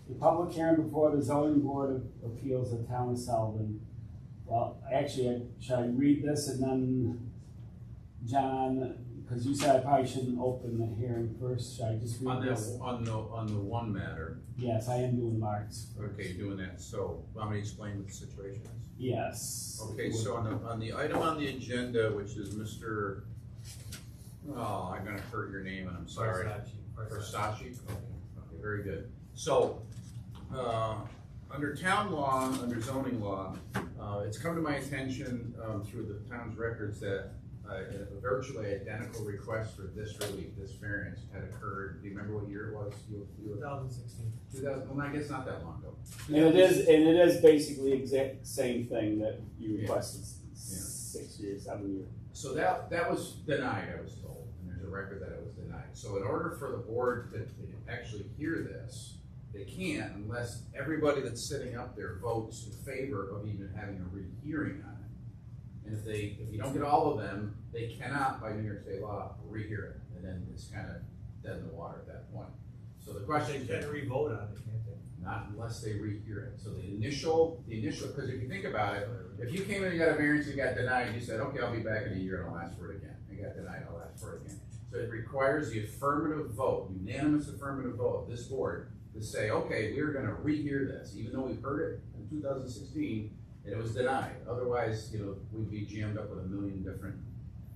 The public hearing before the zoning board of appeals of town of Sullivan. Well, actually, should I read this and then, John, because you said I probably shouldn't open the hearing first, should I just read On this? on the one matter, Yes, I am doing Mark's first. okay, you're doing that, so, want me to explain what the situation is? Yes. Okay, so on the item on the agenda, which is Mr., oh, I'm gonna hurt your name, and I'm sorry. Versace? Okay, very good. So, under town law, under zoning law, it's come to my attention, through the town's records that a virtually identical request for this relief, this variance had occurred. Do you remember what year it was? 2016. 2000, well, I guess not that long ago. And it is basically exact same thing that you requested 6 years, 7 years. So that was denied, I was told, and there's a record that it was denied. So in order for the board to actually hear this, they can't unless everybody that's sitting up there votes in favor of even having a rehearing on it. And if you don't get all of them, they cannot, by New York State law, rehear it. And then it's kind of dead in the water at that point. So the question They is, can't re-vote on it, can't they? not unless they rehear it. So the initial, because if you think about it, if you came in and you got a variance and got denied, you said, okay, I'll be back in a year and I'll ask for it again. And got denied, I'll ask for it again. So it requires the affirmative vote, unanimous affirmative vote of this board to say, okay, we're gonna rehear this, even though we've heard it in 2016 and it was denied. Otherwise, we'd be jammed up with a million different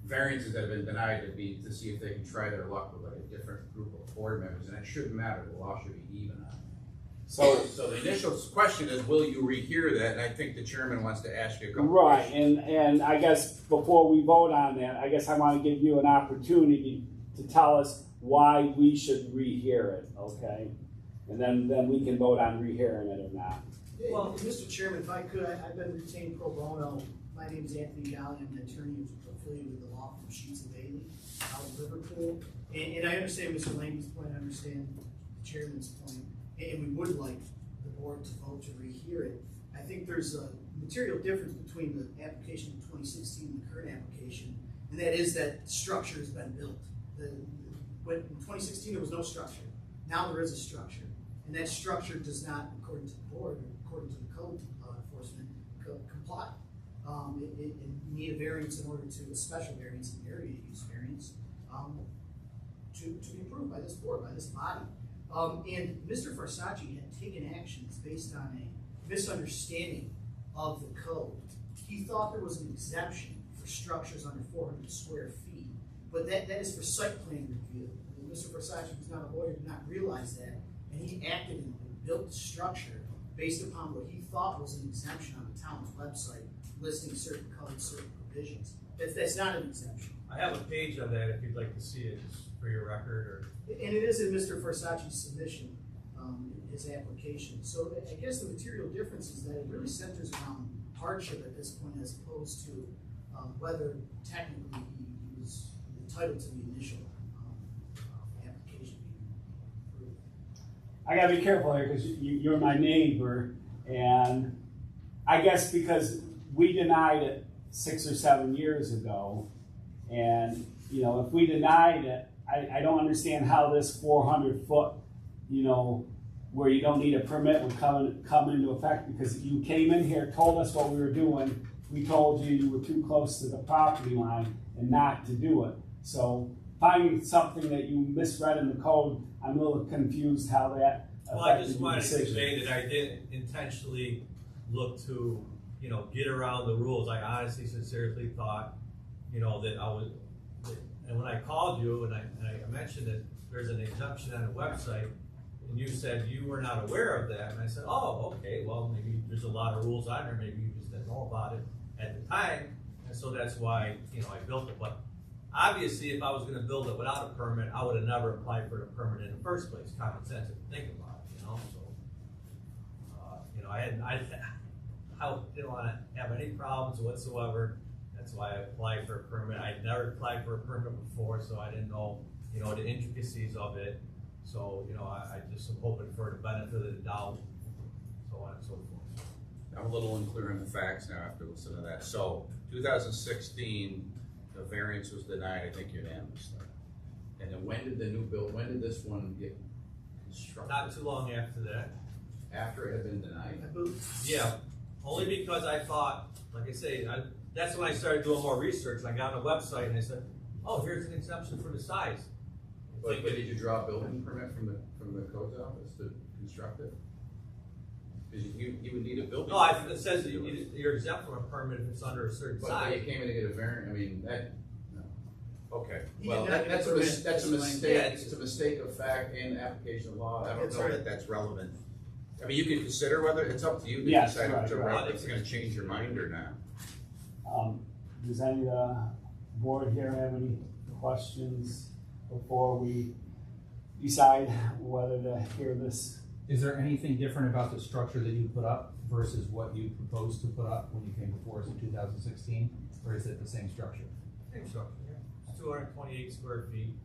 variances that have been denied to see if they can try their luck with like a different group of board members, and it shouldn't matter, the law should be even on it. So the initial question is, will you rehear that? And I think the chairman wants to ask you a couple Right, questions. and I guess before we vote on that, I guess I want to give you an opportunity to tell us why we should rehear it, okay? And then we can vote on rehearing it or not. Well, Mr. Chairman, if I could, I've been retained pro bono. My name is Anthony Galli. I'm an attorney affiliated with the law firm Sheets and Bailey out of Liverpool. And I understand Mr. Langby's point. I understand the chairman's point. And we would like the board to vote to rehear it. I think there's a material difference between the application in 2016 and the current application, and that is that structure has been built. When in 2016 there was no structure. Now there is a structure, and that structure does not, according to the board, or according to the code enforcement, comply. It need a variance in order to, a special variance, an area use variance, to be approved by this board, by this body. And Mr. Versace had taken actions based on a misunderstanding of the code. He thought there was an exemption for structures under 400 square feet, but that is for site plan review. And Mr. Versace, who's not a lawyer, did not realize that, and he acted and built the structure based upon what he thought was an exemption on the town's website, listing certain codes, certain provisions. That's not an exemption. I have a page of that if you'd like to see it, just for your record, or. And it is in Mr. Versace's submission, his application. So I guess the material difference is that it really centers around hardship at this point, as opposed to whether technically he was entitled to the initial application being approved. I gotta be careful here because you're my neighbor, and I guess because we denied it 6 or 7 years ago, and if we denied it, I don't understand how this 400 foot, where you don't need a permit would come into effect, because you came in here, told us what we were doing, we told you were too close to the property line and not to do it. So finding something that you misread in the code, I'm a little confused how that Well, I affected just your wanted to decision. convey that I didn't intentionally look to, get around the rules. I honestly, sincerely thought, that I was, and when I called you and I mentioned that there's an exemption on the website, and you said you were not aware of that, and I said, oh, okay, well, maybe there's a lot of rules on there, maybe you just didn't know about it at the time, and so that's why, I built it. But obviously, if I was gonna build it without a permit, I would have never applied for the permit in the first place, common sense if you think about it, so. I didn't wanna have any problems whatsoever. That's why I applied for a permit. I'd never applied for a permit before, so I didn't know, the intricacies of it. So, I just am hoping for the benefit of the doubt, so on and so forth. I'm a little unclear on the facts now after listening to that. So 2016, the variance was denied, I think unanimously. And then when did this one get constructed? Not too long after that. after it had been denied? I believe, Yeah, only because I thought, like I say, that's when I started doing more research, and I got on the website and I said, oh, here's an exemption for the size. But did you draw a building permit from the codes office to construct it? Because you would need a building. No, it says that you're exempt from a permit if it's under a certain But size. you came in to get a variant, I mean, that, no. Okay, He well, did not that's get a, a that's a permit. mistake, Yeah, it's a mistake of fact and application of law, I don't That's know right. that that's relevant. I mean, you can consider whether, it's up to you to Yes, decide right, whether right. it's gonna change your mind or not. Does any, board here have any questions before we decide whether to hear this? Is there anything different about the structure that you put up versus what you proposed to put up when you came before us in 2016? Or is it the same structure? Same structure, yeah. It's 228 square feet,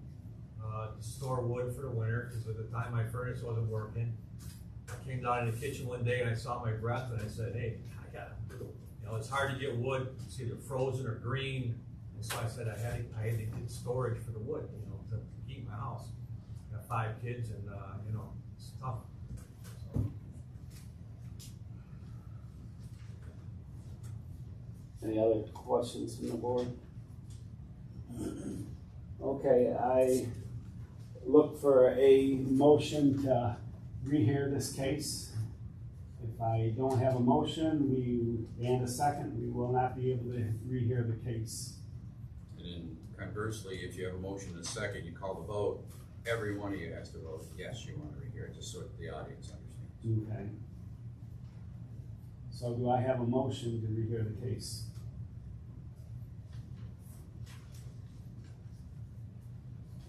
to store wood for the winter, because at the time my furnace wasn't working. I came down in the kitchen one day and I saw my breath and I said, hey, it's hard to get wood, it's either frozen or green. And so I said I had to get storage for the wood, to keep my house. I got 5 kids and, it's tough. So, Any other questions from the board? Okay, I look for a motion to rehear this case. If I don't have a motion, and a second, we will not be able to rehear the case. And then conversely, if you have a motion and a second, you call the vote, every one of you has to vote, yes, you want to rehear it, just so the audience understands. Okay. So do I have a motion to rehear the case?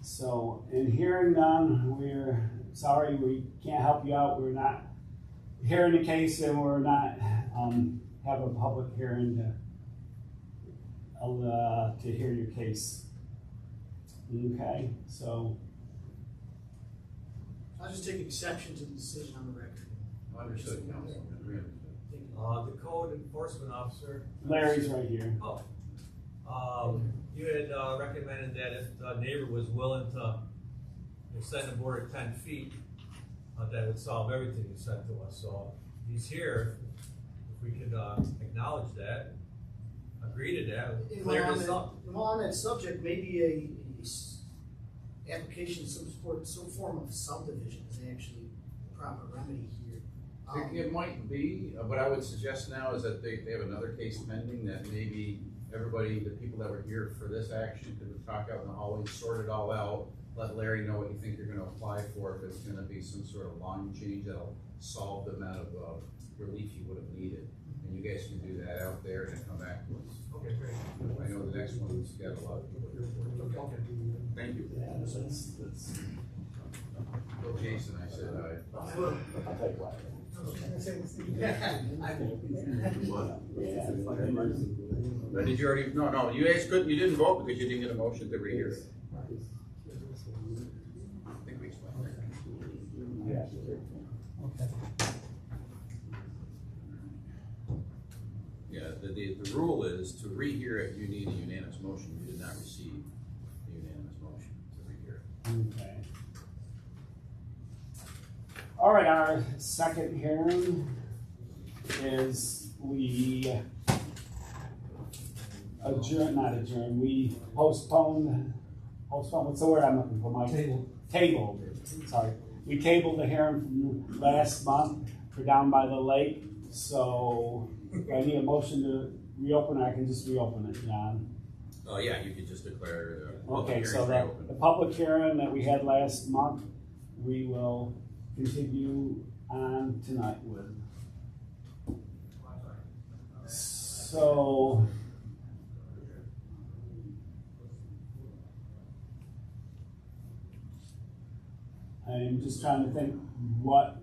So in hearing none, we're sorry, we can't help you out. We're not hearing the case and we're not have a public hearing to hear your case. Okay, so I'll just take exception to the decision on the record. Understood, counsel. We understood. Thank you. the code enforcement officer. Larry's right here. You had recommended that if the neighbor was willing to extend the border 10 feet, that would solve everything you said to us. So he's here. If we could acknowledge that, agree to that, And clear while this up. on that subject, maybe a application, some form of subdivision is actually the proper remedy here. It might be, what I would suggest now is that they have another case pending that maybe everybody, the people that were here for this action, could talk out in the hallway, sort it all out, let Larry know what you think you're gonna apply for, if it's gonna be some sort of line change that'll solve the amount of relief you would have needed. And you guys can do that out there and then come back to us. Okay, great. I know the next one's got a lot of people here for it. Okay. Thank you. Yeah, that's Well, Jason, I said aye. I will. I'll take one. But did you already, no, you guys couldn't, you didn't vote because you didn't get a motion to rehear it. I think we explained that. Yeah. Yeah, the rule is to rehear it, you need a unanimous motion. You did not receive a unanimous motion to rehear it. Okay. All right, our second hearing is we we postponed, what's the word I'm looking for, Mike? Tabled, sorry. We tabled the hearing from last month for down by the lake, so I need a motion to reopen, I can just reopen it, John. Oh, yeah, you could just declare the public Okay, hearing so the reopened. public hearing that we had last month, we will continue on tonight with. So. I'm just trying to think what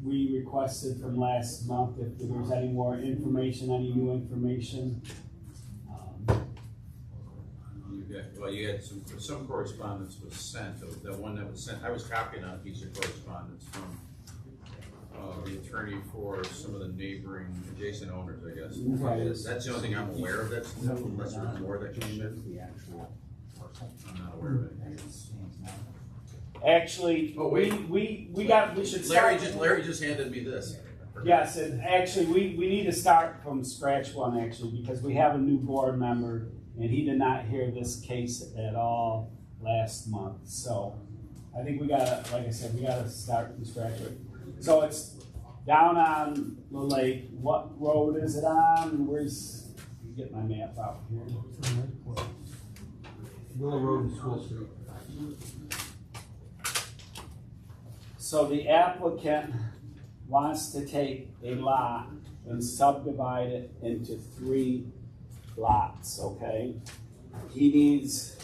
we requested from last month, if there was any more information, any new information. You had some correspondence was sent, the one that was sent, I was copying on a piece of correspondence from the attorney for some of the neighboring adjacent owners, I guess. Okay. That's the only thing I'm aware of, that's, unless there's more that came in. I'm not aware of it. Actually, Oh, we wait. we should start. Larry just handed me this. Yes, and actually, we need to start from scratch one, actually, because we have a new board member, and he did not hear this case at all last month, so I think we gotta, like I said, we gotta start from scratch. So it's down on the lake. What road is it on? Where's, get my map out here. Willow Road and School Street. So the applicant wants to take a lot and subdivide it into 3 lots, okay? He needs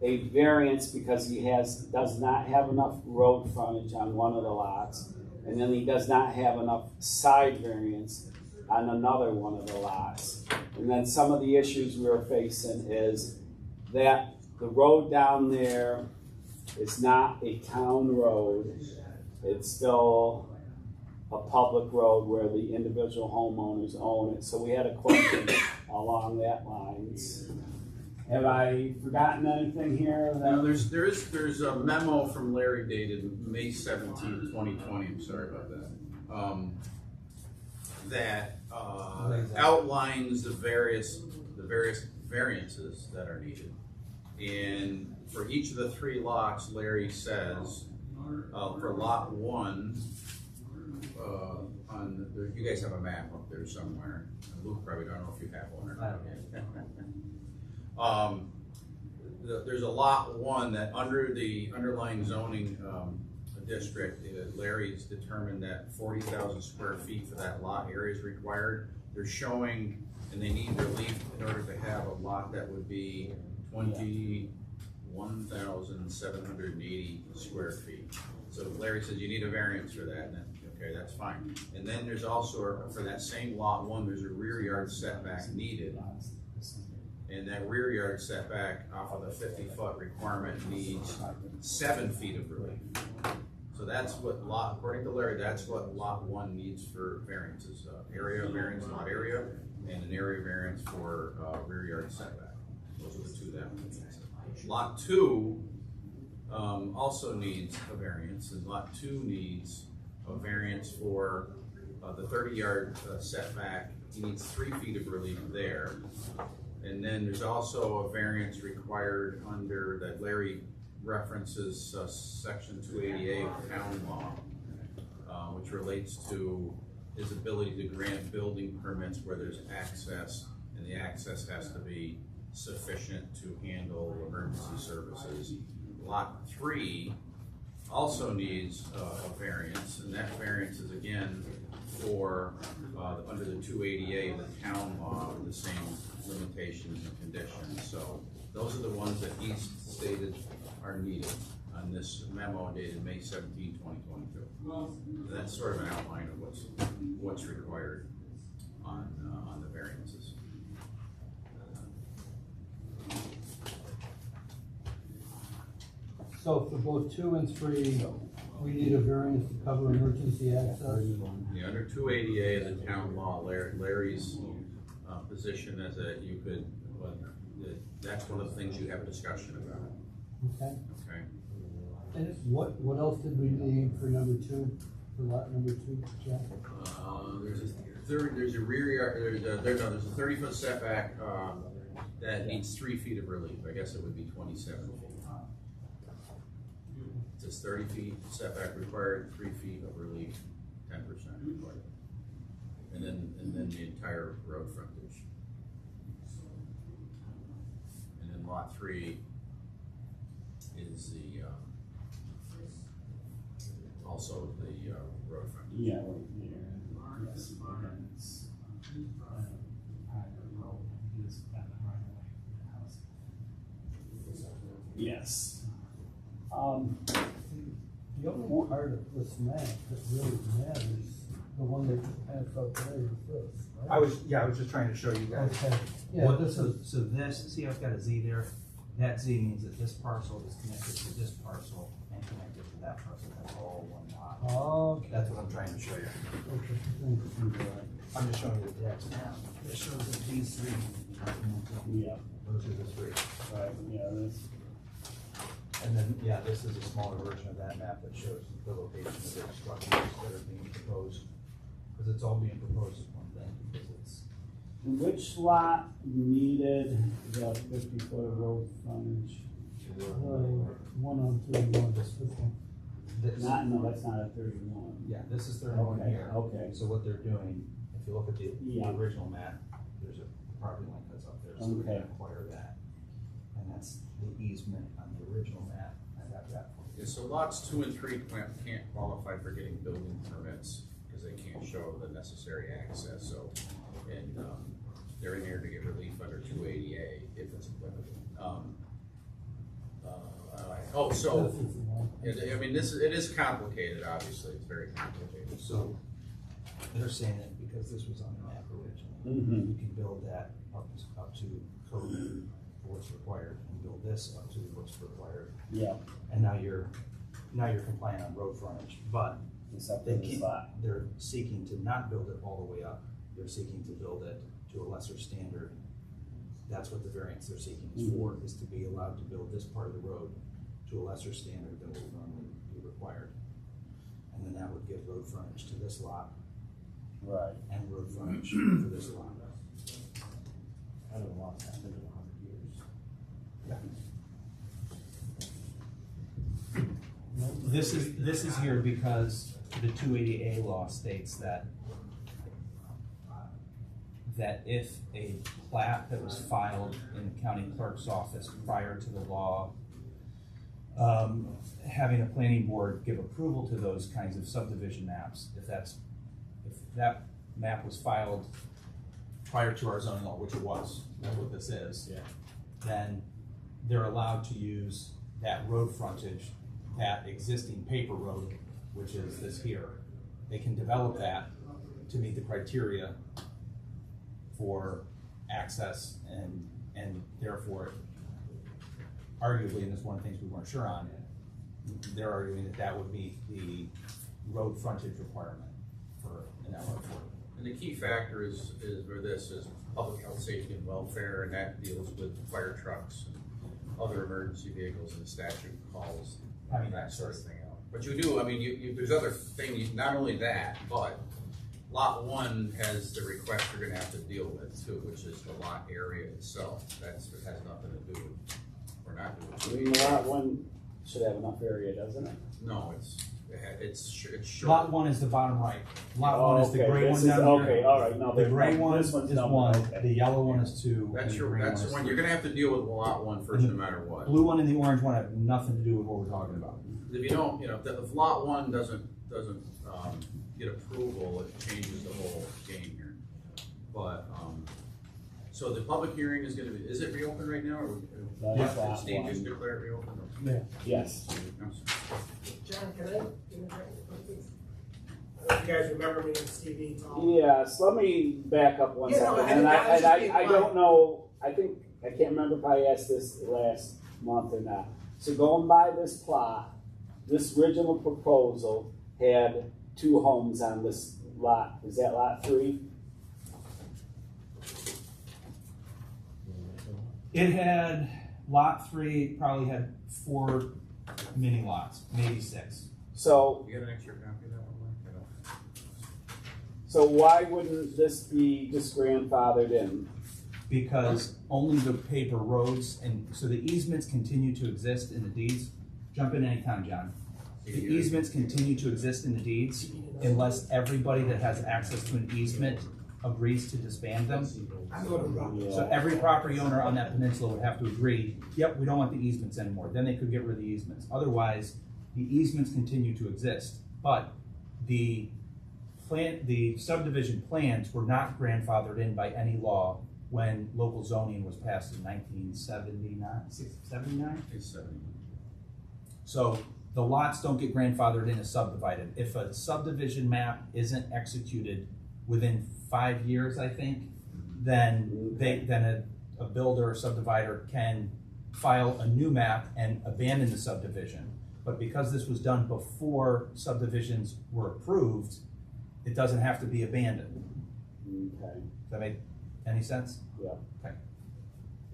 a variance because he does not have enough road frontage on one of the lots, and then he does not have enough side variance on another one of the lots. And then some of the issues we're facing is that the road down there is not a town road. It's still a public road where the individual homeowners own it. So we had a question along that lines. Have I forgotten anything here? Now, there's a memo from Larry dated May 17th, 2020, I'm sorry about that. That outlines the various variances that are needed. And for each of the 3 lots, Larry says, for lot 1, you guys have a map up there somewhere. Luke probably don't know if you have one or not. There's a lot 1 that under the underlying zoning district, Larry's determined that 40,000 square feet for that lot area is required. They're showing, and they need relief in order to have a lot that would be 21,780 square feet. So Larry says you need a variance for that, and then, okay, that's fine. And then there's also, for that same lot 1, there's a rear yard setback needed. And that rear yard setback off of the 50-foot requirement needs 7 feet of relief. So that's what according to Larry, that's what lot 1 needs for variances. Area variance, lot area, and an area variance for rear yard setback. Those are the 2 that one needs. Lot 2 also needs a variance, and lot 2 needs a variance for the 30-yard setback. He needs 3 feet of relief there. And then there's also a variance required under that Larry references section 288 of town law, which relates to his ability to grant building permits where there's access, and the access has to be sufficient to handle emergency services. Lot 3 also needs a variance, and that variance is again for under the 280A of the town law with the same limitations and conditions. So those are the ones that he stated are needed on this memo dated May 17, 2022. And that's sort of an outline of what's required on the variances. So for both 2 and 3, we need a variance to cover emergency access? Yeah, under 280A of the town law, Larry's position is that you could, that's one of the things you have a discussion about. Okay. Okay. And what else did we need for number 2, for lot number 2, Jack? There's a rear yard, there's a 30-foot setback that needs 3 feet of relief. I guess it would be 27 feet. It says 30 feet setback required, 3 feet of relief, 10% required. And then the entire road frontage. And then lot 3 is the also the road frontage. Yeah, right here. Yes, again, it's private road. It is by the right of way for the house. Yes. The only part of this map that really matters, the one that you passed out today, is this, right? I was just trying to show you guys. Okay, yeah, What, this so, is, so this, see I've got a Z there? That Z means that this parcel is connected to this parcel and connected to that parcel. That's all one lot. okay. That's what I'm trying to show you. Okay, thank you. I'm just showing you the text now. It shows that these 3 are connected. Yeah, Those are the 3. right, yeah, that's. And then, yeah, this is a smaller version of that map that shows the location of the structures that are being proposed, because it's all being proposed as one thing, because it's. Which lot needed the 50-foot of road frontage? One on 31, this one. No, that's not a 31. Yeah, this is 31 Okay, here. okay. So what they're doing, if you look at the Yeah. original map, there's a property line that's up there, so we're Okay. gonna acquire that. And that's the easement on the original map, I have that for Yeah, you. so lots 2 and 3 can't qualify for getting building permits because they can't show the necessary access, so, and, they're in here to get relief under 280A if it's applicable. So, This is the one. I mean, it is complicated, obviously, it's very complicated, So they're saying that because this was on the map originally, Mhm. you can build that up to code for what's required, and build this up to what's required. Yeah, And now you're compliant on road frontage, but except they for this can't, lot. they're seeking to not build it all the way up. They're seeking to build it to a lesser standard. That's what the variance they're seeking is for, is to be allowed to build this part of the road to a lesser standard than would normally be required. And then that would give road frontage to this lot Right. and road frontage for this lot. I don't know what's happened in 100 years. This is here because the 280A law states that if a plat that was filed in the county clerk's office prior to the law, having a planning board give approval to those kinds of subdivision maps, if that map was filed prior to our zoning law, which it was, that's what this is. Yeah. Then they're allowed to use that road frontage, that existing paper road, which is this here. They can develop that to meet the criteria for access and therefore arguably, and this is one of the things we weren't sure on, they're arguing that that would meet the road frontage requirement for an LR4. And the key factor is where this is public health, safety, and welfare, and that deals with fire trucks and other emergency vehicles, and the statute calls Having that sort of thing out. But you do, I mean, you there's other things, not only that, but lot 1 has the request you're gonna have to deal with too, which is the lot area itself. It has nothing to do with, or not I do mean, lot 1 should have enough area, doesn't it? no, it's short. Lot 1 is the bottom right. Lot 1 is the Okay, gray this one is- down Okay, here. all right, no, The gray one this is one's numbered, 1, okay. the yellow one is 2. That's and the your, green that's one the is one, 3. you're gonna have to deal with lot 1 first, no matter what. Blue one and the orange one have nothing to do with what we're talking about. If you don't, if lot 1 doesn't get approval, it changes the whole game here. But, so the public hearing is gonna be, is it reopened right now, or? That's lot Steve just 1. declared it reopened? Yeah. Yes. I'm sorry. John, can I interject? I don't know if you guys remember me on TV talking. Yes, let me back up one Yeah, no, second. I And think that was just being I don't know, I can't remember if I asked this last month or not. So going by this plot, this original proposal had 2 homes on this lot. Is that lot 3? It had, lot 3 probably had 4 mini lots, maybe 6. So, You got an extra copy of that one, Mike? I don't. so why wouldn't this be just grandfathered in? Because only the paper roads, and so the easements continue to exist in the deeds. Jump in anytime, John. The easements continue to exist in the deeds unless everybody that has access to an easement agrees to disband them. So every property owner on that peninsula would have to agree, yep, we don't want the easements anymore. Then they could get rid of the easements. Otherwise, the easements continue to exist. But the subdivision plans were not grandfathered in by any law when local zoning was passed in 1979. It's 70. So the lots don't get grandfathered in as subdivided. If a subdivision map isn't executed within 5 years, I think, then a builder or subdivider can file a new map and abandon the subdivision. But because this was done before subdivisions were approved, it doesn't have to be abandoned. Okay, Does that make any sense? yeah. Okay.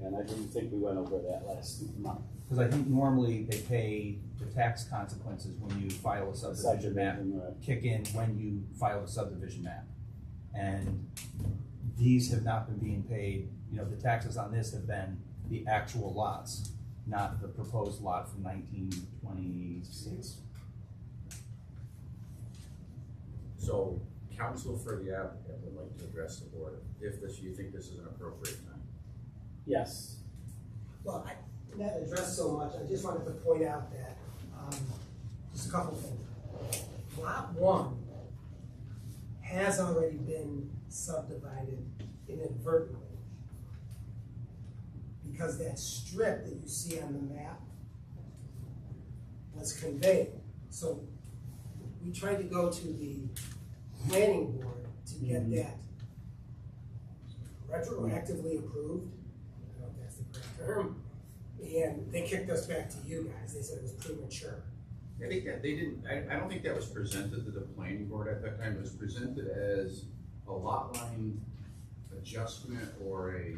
And I didn't think we went over that last month. Cause I think normally they pay the tax consequences when you file a subdivision map, Subdivision, right. kick in when you file a subdivision map. And these have not been being paid, you know, the taxes on this have been the actual lots, not the proposed lot from 1926. So, counsel for the applicant would like to address the board, if this, you think this is an appropriate time. Yes. Well, not address so much, I just wanted to point out that, just a couple things. Lot 1 has already been subdivided inadvertently. Because that strip that you see on the map was conveyed. So we tried to go to the planning board to get that retroactively approved. I don't know if that's the correct term. And they kicked us back to you guys. They said it was premature. I think that they didn't, I don't think that was presented to the planning board at that time, it was presented as a lot line adjustment or a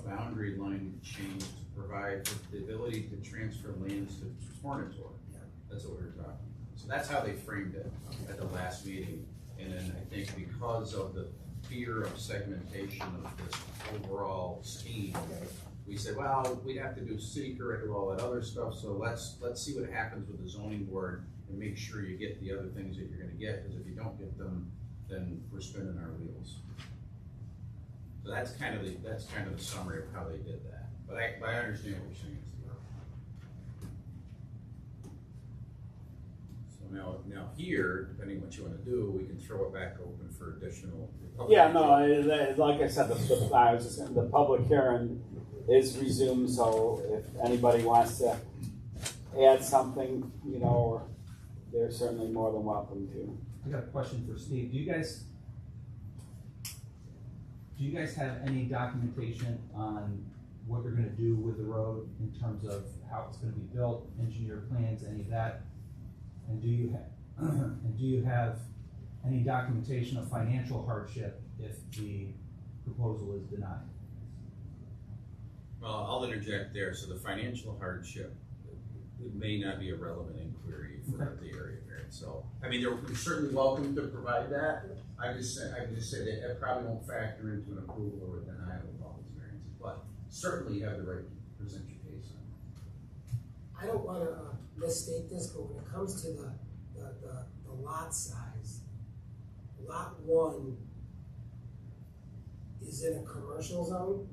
boundary line change to provide for the ability to transfer lands to Tornator. Yeah. That's what we were talking about. So that's how they framed it at the last meeting. And then I think because of the fear of segmentation of this overall scheme, we said, well, we'd have to do seeker and do all that other stuff, so let's see what happens with the zoning board and make sure you get the other things that you're gonna get, because if you don't get them, then we're spinning our wheels. So that's kind of the summary of how they did that, but I understand what you're saying. So now here, depending what you wanna do, we can throw it back open for additional. Yeah, no, like I said, I was just saying, the public hearing is resumed, so if anybody wants to add something, you know, they're certainly more than welcome to. I got a question for Steve. Do you guys have any documentation on what you're gonna do with the road in terms of how it's gonna be built, engineer plans, any of that? And do you have any documentation of financial hardship if the proposal is denied? Well, I'll interject there. So the financial hardship, it may not be a relevant inquiry for the area variance. So, I mean, they're certainly welcome to provide that. I just say that it probably won't factor into an approval or a denial of all these variances, but certainly you have the right to present your case on it. I don't wanna misstate this, but when it comes to the lot size, lot 1 is in a commercial zone.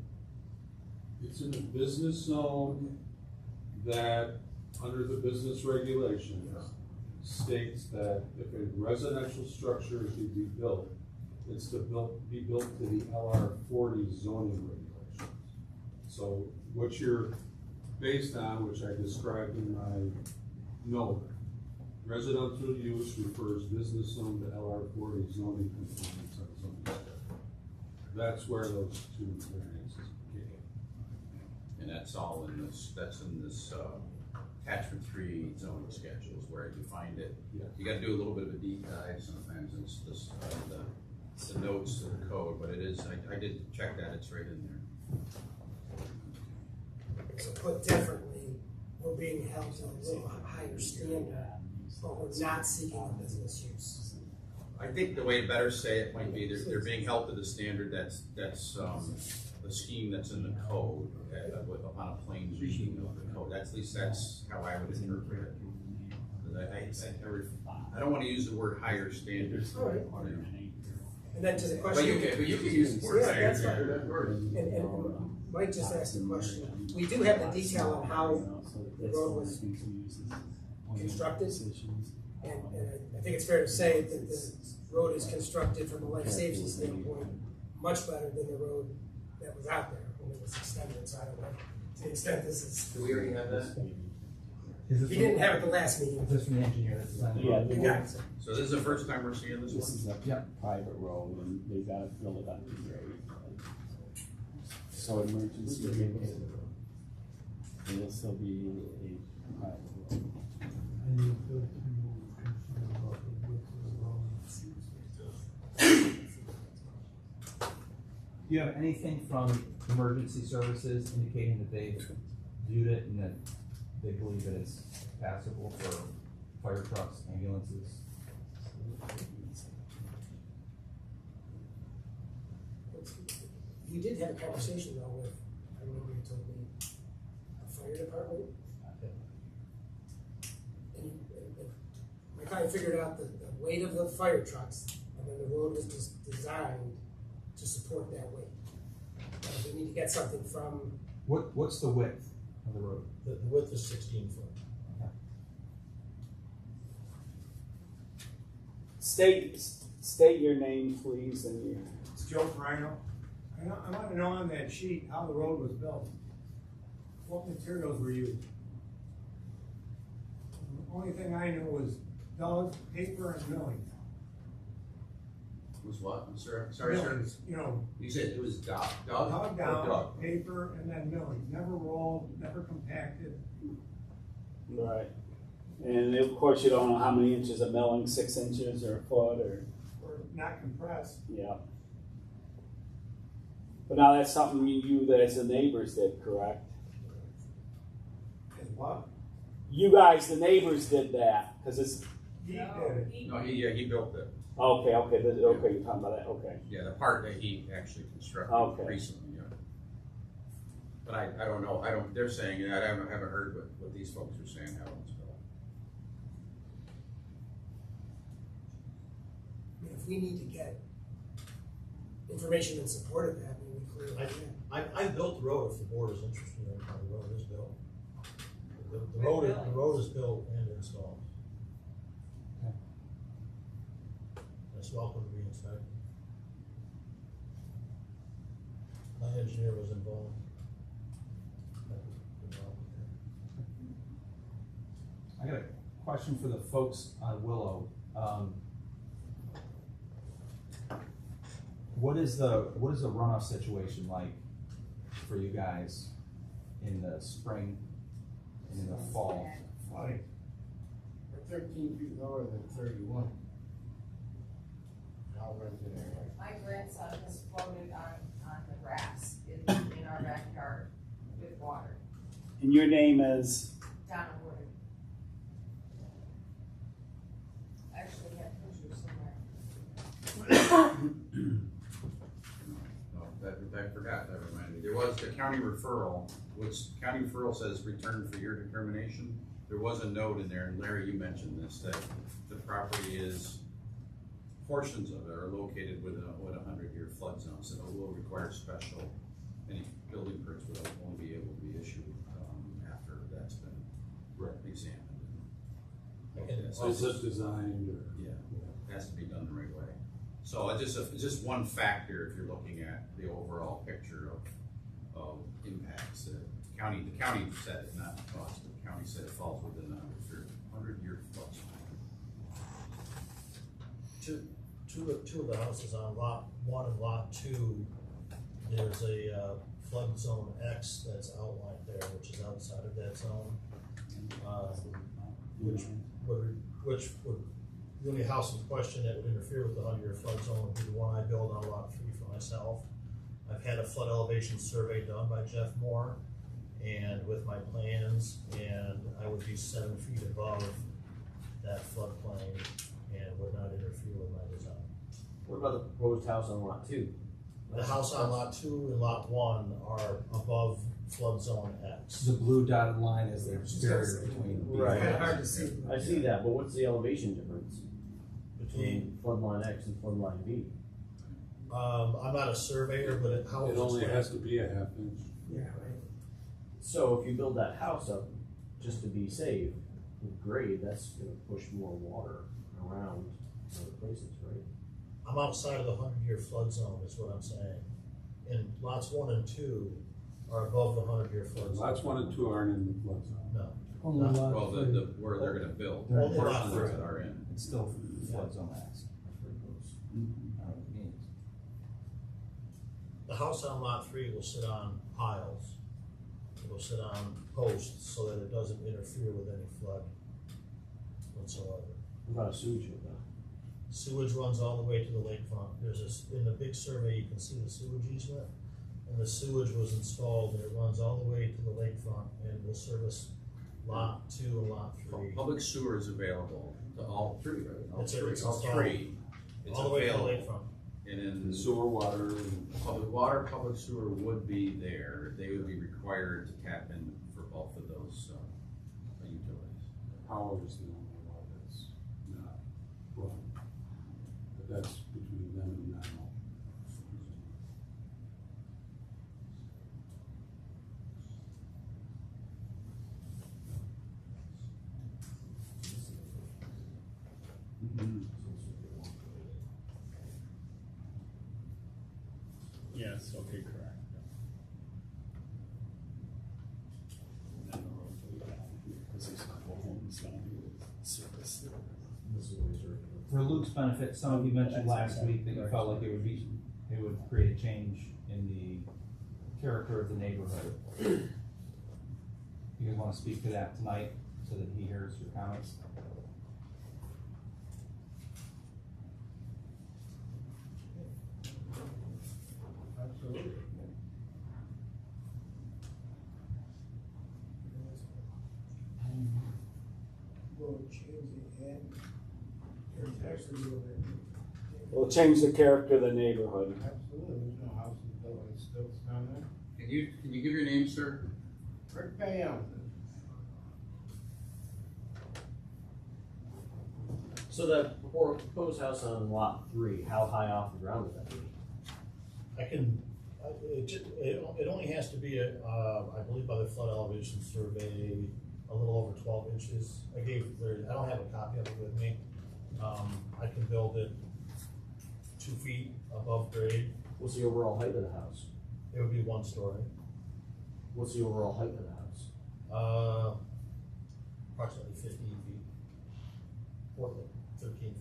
It's in a business zone that, under the business regulations, states that if a residential structure is to be built, it's to be built to the LR 40 zoning regulations. So what you're based on, which I described in my note, residential use refers business zone to LR 40 zoning compliance of zoning schedule. That's where those two variances came. And that's all in this, attachment 3 zoning schedules where you find it. Yeah. You gotta do a little bit of a deep dive sometimes, it's this, the notes to the code, but it is, I did check that, it's right in there. So put differently, we're being held to a little higher standard, but we're not seeking a business use. I think the way to better say it might be they're being held to the standard that's the scheme that's in the code, upon a plain reading of the code. At least that's how I would interpret it. I don't want to use the word higher standards. All right. on it. And then to the But question. you can use the word Yeah, higher that's fine. standard, of course. And Mike just asked a question. We do have the detail on how the road was constructed. And I think it's fair to say that the road is constructed from a life safety standpoint much better than the road that was out there when it was extended. So I don't know to the extent this is. Do we already have that? Is this He from- didn't have it the last meeting. Is this from the engineer that's designed? Yeah, You got it. So this is the first time we're seeing this This one? is a Yeah. private road and they gotta fill it up to grade. So emergency vehicles, it'll still be a private road. And you feel more concerned about the width of the road. Do you have anything from emergency services indicating that they've viewed it and that they believe that it's passable for fire trucks, ambulances. You did have a conversation though with, I remember you told me, a fire department? And my client figured out the weight of the fire trucks, and then the road was just designed to support that weight. We need to get something from, What's the width of the road? The width is 16 foot. State your name, please, and your. It's Joe Carino. I want to know on that sheet how the road was built. What materials were used? The only thing I knew was dug, paper, and milling. Was what? I'm sorry, sir. Millings, you know, You said it was dug? dug down, paper, and then milling. Never rolled, never compacted. Right. And of course, you don't know how many inches of milling, 6 inches or a foot or, Or not compressed. yeah. But now that's something you as the neighbors did, correct? As what? You guys, the neighbors did that, because it's, He did it. No, he built it. okay, you're talking about that, okay. Yeah, the part that he actually constructed Okay. recently, yeah. But I don't know, they're saying, and I haven't heard what these folks are saying, how it's built. I mean, if we need to get information in support of that, I mean, we clearly can. I built the road if the board is interested in how the road is built. The road is built and installed. Okay. It's welcome to be inspected. My engineer was involved. I got a question for the folks on Willow. What is the runoff situation like for you guys in the spring and in the fall? Funny. We're 13 feet lower than 31. How runs in there? My grandson has floated on the grass in our backyard with water. And your name is? Donna Wood. Actually have pictures somewhere. No, I forgot, that reminded me. There was the county referral, which county referral says return for your determination. There was a note in there, and Larry, you mentioned this, that the property is, portions of it are located within a 100-year flood zone, so it will require special, any building permits will only be able to be issued after that's been examined. Is it designed or? Yeah, it has to be done the right way. So it's just one factor if you're looking at the overall picture of impacts. The county said it, not us, the county said it falls within the 100-year flood zone. Two of the houses on lot 1 and lot 2, there's a flood zone X that's outlined there, which is outside of that zone. Which would, the only house in question that would interfere with the 100-year flood zone would be the one I build on lot 3 for myself. I've had a flood elevation survey done by Jeff Moore, and with my plans, and I would be 7 feet above that floodplain and would not interfere with my design. What about the proposed house on lot 2? The house on lot 2 and lot 1 are above flood zone X. The blue dotted line is the barrier between. Right. Kinda hard to see. I see that, but what's the elevation difference Between, between floodline X and floodline B? I'm not a surveyor, but how It it's only explained. has to be a half inch. Yeah, right. So if you build that house up just to be safe with grade, that's gonna push more water around other places, right? I'm outside of the 100-year flood zone, is what I'm saying. And lots 1 and 2 are above the 100-year flood zone. Lots 1 and 2 aren't in the flood zone. No. Only No. lot Well, three. where they're gonna build, They're Only lot portions three. that are in. It's still flood zone X. The house on lot 3 will sit on piles. It will sit on posts so that it doesn't interfere with any flood whatsoever. What about a sewage hookup? Sewage runs all the way to the lakefront. In the big survey, you can see the sewage easement. And the sewage was installed and it runs all the way to the lakefront and will service lot 2 and lot 3. Public sewer is available to all three, right? All It's three, all installed. three. It's All the way to the available. lakefront. And then Sewer, water, and public water, public sewer would be there. They would be required to tap in for both of those utilities. power is the only one that's not run. But that's between them and now. Yes, okay, correct. For Luke's benefit, some of you mentioned last week that you felt like it would create a change in the character of the neighborhood. You guys wanna speak to that tonight so that he hears your comments? Absolutely. Well, change the end. There's actually a little bit. It'll change the character of the neighborhood. Absolutely, there's no houses built on stilts down there. Can you give your name, sir? Rick Pam. So the proposed house on lot 3, how high off the ground would that be? I can, it only has to be, I believe by the flood elevation survey, a little over 12 inches. I don't have a copy of it with me. I can build it 2 feet above grade. What's the overall height of the house? It would be 1 story. What's the overall height of the house? Approximately 15 feet. 13 feet.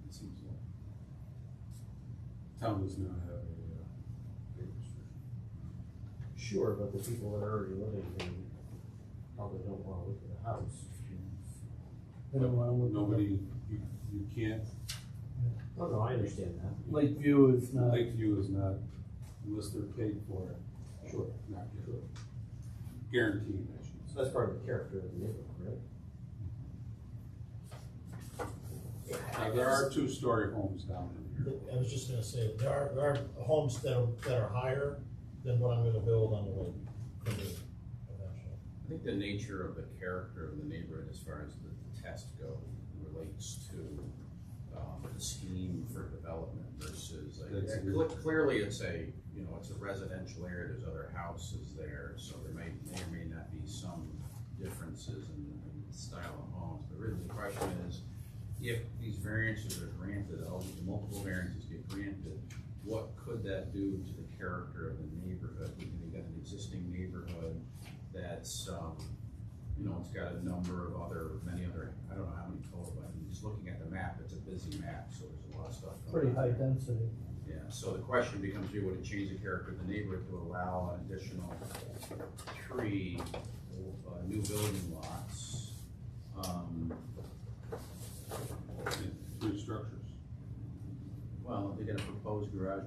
It seems like. Town does not have a weight restriction. Sure, but the people that are already living here probably don't wanna look at the house. They don't wanna look at Nobody, you can't, Oh, no, I understand that. Lakeview is not. Lakeview is not, unless they're paid for it, Sure. not guaranteed, I should So say. that's part of the character of the neighborhood, right? There are 2-story homes down in here. I was just gonna say, there are homes that are higher than what I'm gonna build on the lake. Eventually. I think the nature of the character of the neighborhood as far as the test goes relates to the scheme for development versus, clearly it's a residential area, there's other houses there, so there may or may not be some differences in the style of homes, but really the question is, if these variances are granted, all these multiple variances get granted, what could that do to the character of the neighborhood? You've got an existing neighborhood that's, it's got a number of many other, I don't know how many total, but I'm just looking at the map, it's a busy map, so there's a lot of stuff going Pretty on high there. density. Yeah, so the question becomes, would it change the character of the neighborhood to allow an additional 3 new building lots? And 3 structures. Well, they got a proposed garage,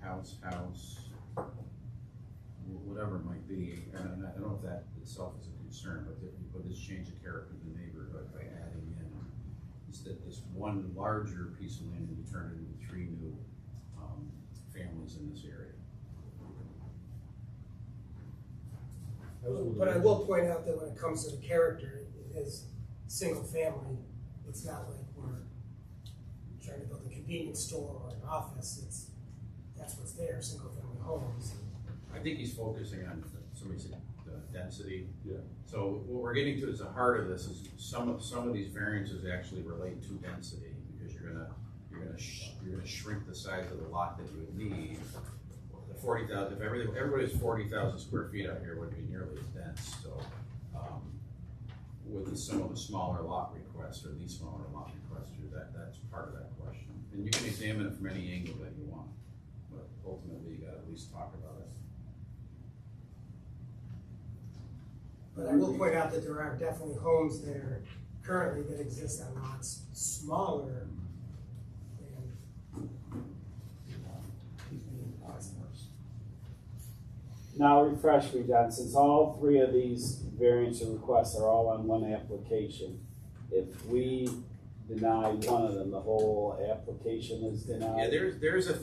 house, whatever it might be. And I don't know if that itself is a concern, but would this change the character of the neighborhood by adding in this one larger piece of land and you turn it into 3 new families in this area? But I will point out that when it comes to the character, it is single family. It's not like we're trying to build a convenience store or an office. That's what's there, single family homes. I think he's focusing on, somebody said, the density. Yeah. So what we're getting to is the heart of this is some of these variances actually relate to density, because you're gonna shrink the size of the lot that you would need. The 40,000, if everybody's 40,000 square feet out here would be nearly as dense, so, with some of the smaller lot requests, or these smaller lot requests, that's part of that question. And you can examine it from any angle that you want, but ultimately you gotta at least talk about it. But I will point out that there are definitely homes there currently that exist on lots smaller than. Now refresh me, John, since all three of these variance requests are all on one application, if we deny one of them, the whole application is denied? Yeah, there's a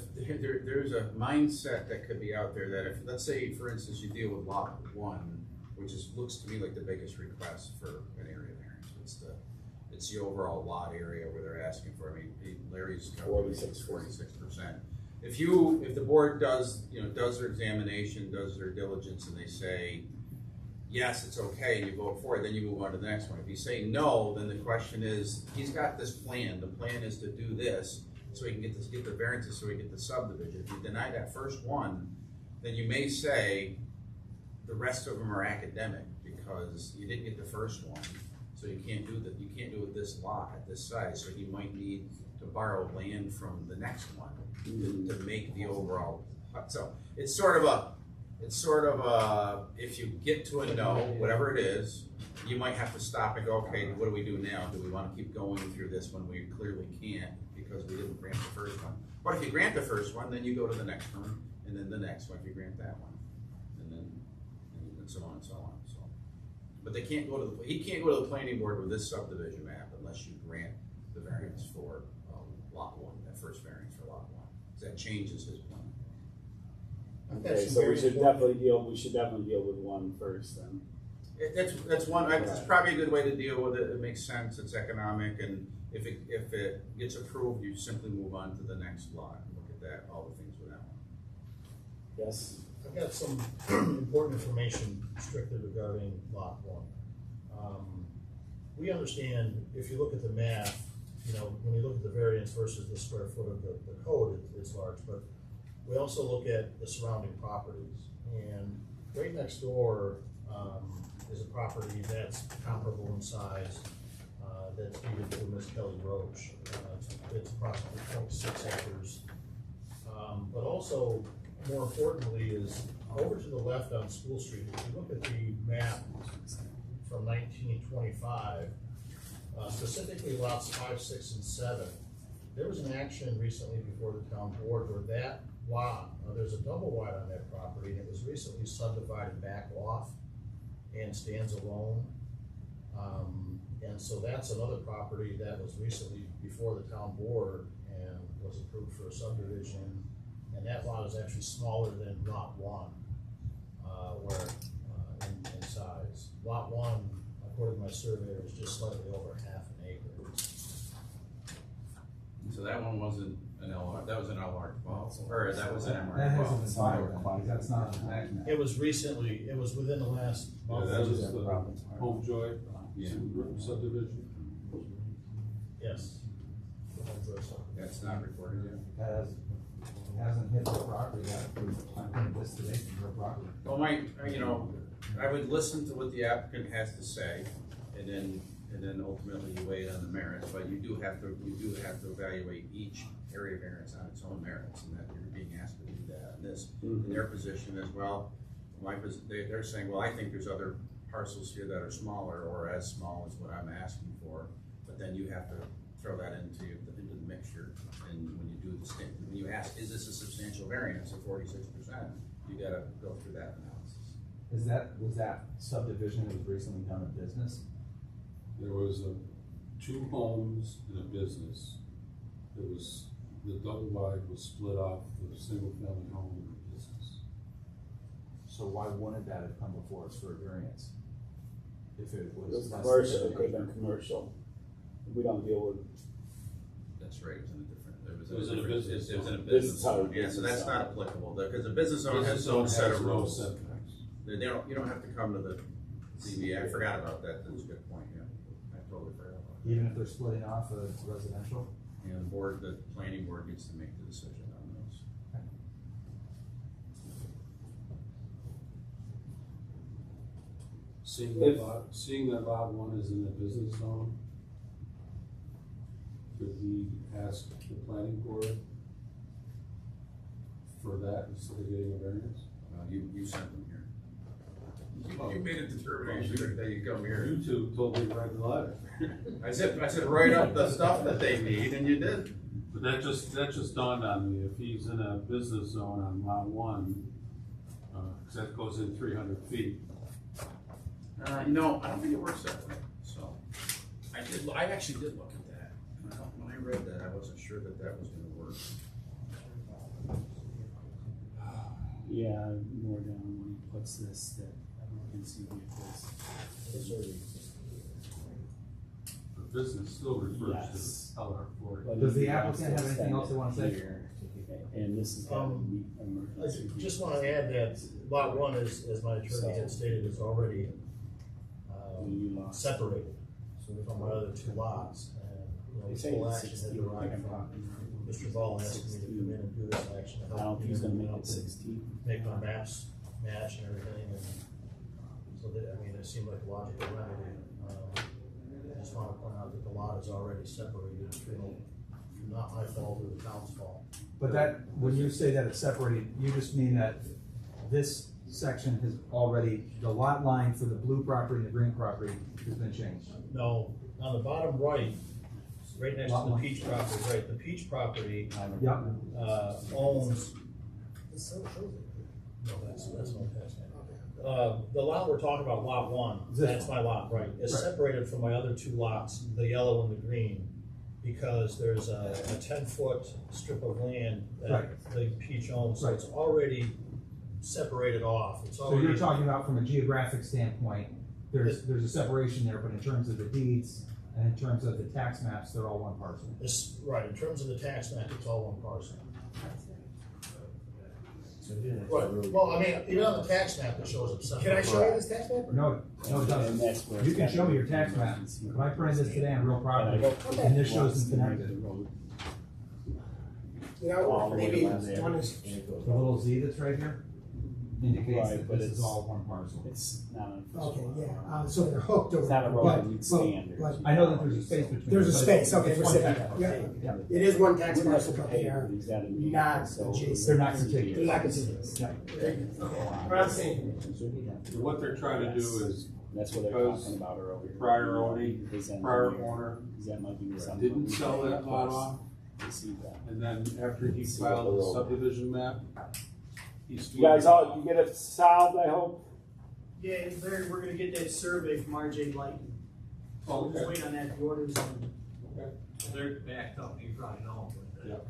mindset that could be out there that if, let's say, for instance, you deal with lot one, which looks to me like the biggest request for an area variance. It's the overall lot area where they're asking for, I mean, Larry's calculation is 46%. If the board does their examination, does their diligence, and they say, yes, it's okay, and you vote for it, then you move on to the next one. If you say no, then the question is, he's got this plan. The plan is to do this, so he can get the variances, so he can get the subdivision. If you deny that first one, then you may say the rest of them are academic because you didn't get the first one, so you can't do that. You can't do it this lot at this size. So you might need to borrow land from the next one to make the overall. So it's sort of a. If you get to a no, whatever it is, you might have to stop and go, okay, what do we do now? Do we want to keep going through this when we clearly can't because we didn't grant the first one? But if you grant the first one, then you go to the next one, and then the next one if you grant that one, and so on and so on. So, but he can't go to the planning board with this subdivision map unless you grant the variance for lot one, that first variance for lot one. That changes his plan. Okay, so we should definitely deal with one first then. That's one. It's probably a good way to deal with it. It makes sense. It's economic, and if it gets approved, you simply move on to the next lot and look at that. All the things with that one. Yes. I've got some important information strictly regarding lot one. We understand if you look at the math, when you look at the variance versus the square foot of the code, it's large, but we also look at the surrounding properties. And right next door is a property that's comparable in size, that's deeded to Miss Kelly Roach. It's approximately 0.6 acres. But also, more importantly, is over to the left on School Street. If you look at the map from 1925, specifically lots 5, 6, and 7, there was an action recently before the town board where that lot, there's a double wide on that property, and it was recently subdivided back off and stands alone. And so that's another property that was recently before the town board and was approved for a subdivision. And that lot is actually smaller than lot one, in size. Lot one, according to my surveyor, is just slightly over half an acre. So that one wasn't an LR, that was an LR12, or that was an MR12. That hasn't been filed, that's not an action. It was recently, it was within the last month. That was the Homejoy subdivision. Yes. That's not recorded yet. Hasn't hit the property yet. I'm going to this today from her property. Well, I would listen to what the applicant has to say, and then ultimately you weigh it on the merits. But you do have to evaluate each area variance on its own merits, and that you're being asked to do that. And this, in their position as well, they're saying, well, I think there's other parcels here that are smaller or as small as what I'm asking for. But then you have to throw that into the mixture, and when you do when you ask, is this a substantial variance of 46%? You got to go through that analysis. Was that subdivision that was recently done a business? There was 2 homes and a business. The double wide was split off the single family home and a business. So why wouldn't that have come before us for a variance? If it was It was commercial, it could have been commercial. We don't deal with. That's right, it was It was in a business. It was in a Business business owner. owner. Yeah, so that's not applicable, because a business owner has its own set of no rules. setbacks. You don't have to come to the ZBA. I forgot about that. That's a good point, yeah. I totally forgot about that. even if they're splitting off a residential? And the planning board gets to make the decision on those. Seeing that lot one is in the business zone, could we ask the planning board for that instead of getting a variance? You sent them here. You made a determination that you come here. You two told me to write the letter. I said write up the stuff that they need, and you did. But that just dawned on me, if he's in a business zone on lot one, Cause that goes in 300 feet. You know, I don't think it works that way, so. I actually did look at that. When I read that, I wasn't sure that that was gonna work. Yeah, more down when he puts this, that everyone can see vehicles. The business still refers Yes. to LR 40. But Does the he applicant wants have to anything else they wanna say? extend it here, and this is gotta meet I emergency. just wanna add that lot one is, as my attorney had stated, is already, You lost. separated from my other two lots. And, you know, They this say whole it's action 16, had derived I'm from talking. Mr. Ball asking me to come in and do this action. to I don't help think he's me gonna make help it 16. Make my maps match and everything, and so that, I mean, it seemed like a logical remedy. I just wanna point out that the lot is already separated, not my fault or the town's fault. But that, when you say that it's separated, you just mean that this section has already, the lot line for the blue property and the green property has been changed. No, on the bottom right, right next to Lot the one. Peach property, right, the Peach property, Yep. owns, It's so true. no, that's not tax map. The lot we're talking about, lot one, This that's my lot, right, is Right. separated from my other two lots, the yellow and the green, because there's a 10-foot strip of land that Right. the Peach owns, so Right. it's already separated off, it's So already. you're talking about from a geographic standpoint, there's a separation there, but in terms of the deeds and in terms of the tax maps, they're all one parcel. This, right, in terms of the tax map, it's all one parcel. Right, well, I mean, even on the tax map, it shows it separate. Can I show you this tax map? No, it And doesn't. that's where You it's can gotta show me be your tax map, emergency. but I printed this today on real property, Okay. and this shows them Wants to make connected. the road You all know, the way maybe around there. one is, The little Z that's right here indicates Right, that but this is it's- all one parcel. It's not a. okay, yeah, so they're hooked over. It's not a road that meets but- standards. but I know that there's a space between. There's a but space, okay, it's for one sitting, tax parcel. yeah. Yeah. It is one tax Wouldn't have parcel, to but pay, they are but he's gotta meet not it, so- adjacent. They're not contiguous. They're not contiguous. Yeah. What I'm saying, What they're trying to do is, That's what they're because talking about earlier. prior owner, His prior engineer, owner because that might be something. didn't sell that lot off, To see that. and then after he filed the subdivision map, he's. You guys all, you get it solved, I hope? Yeah, Larry, we're gonna get that survey from RJ Lighton. So we'll just Okay. wait on that, the orders and. They're backed up, you probably know, but, Yep.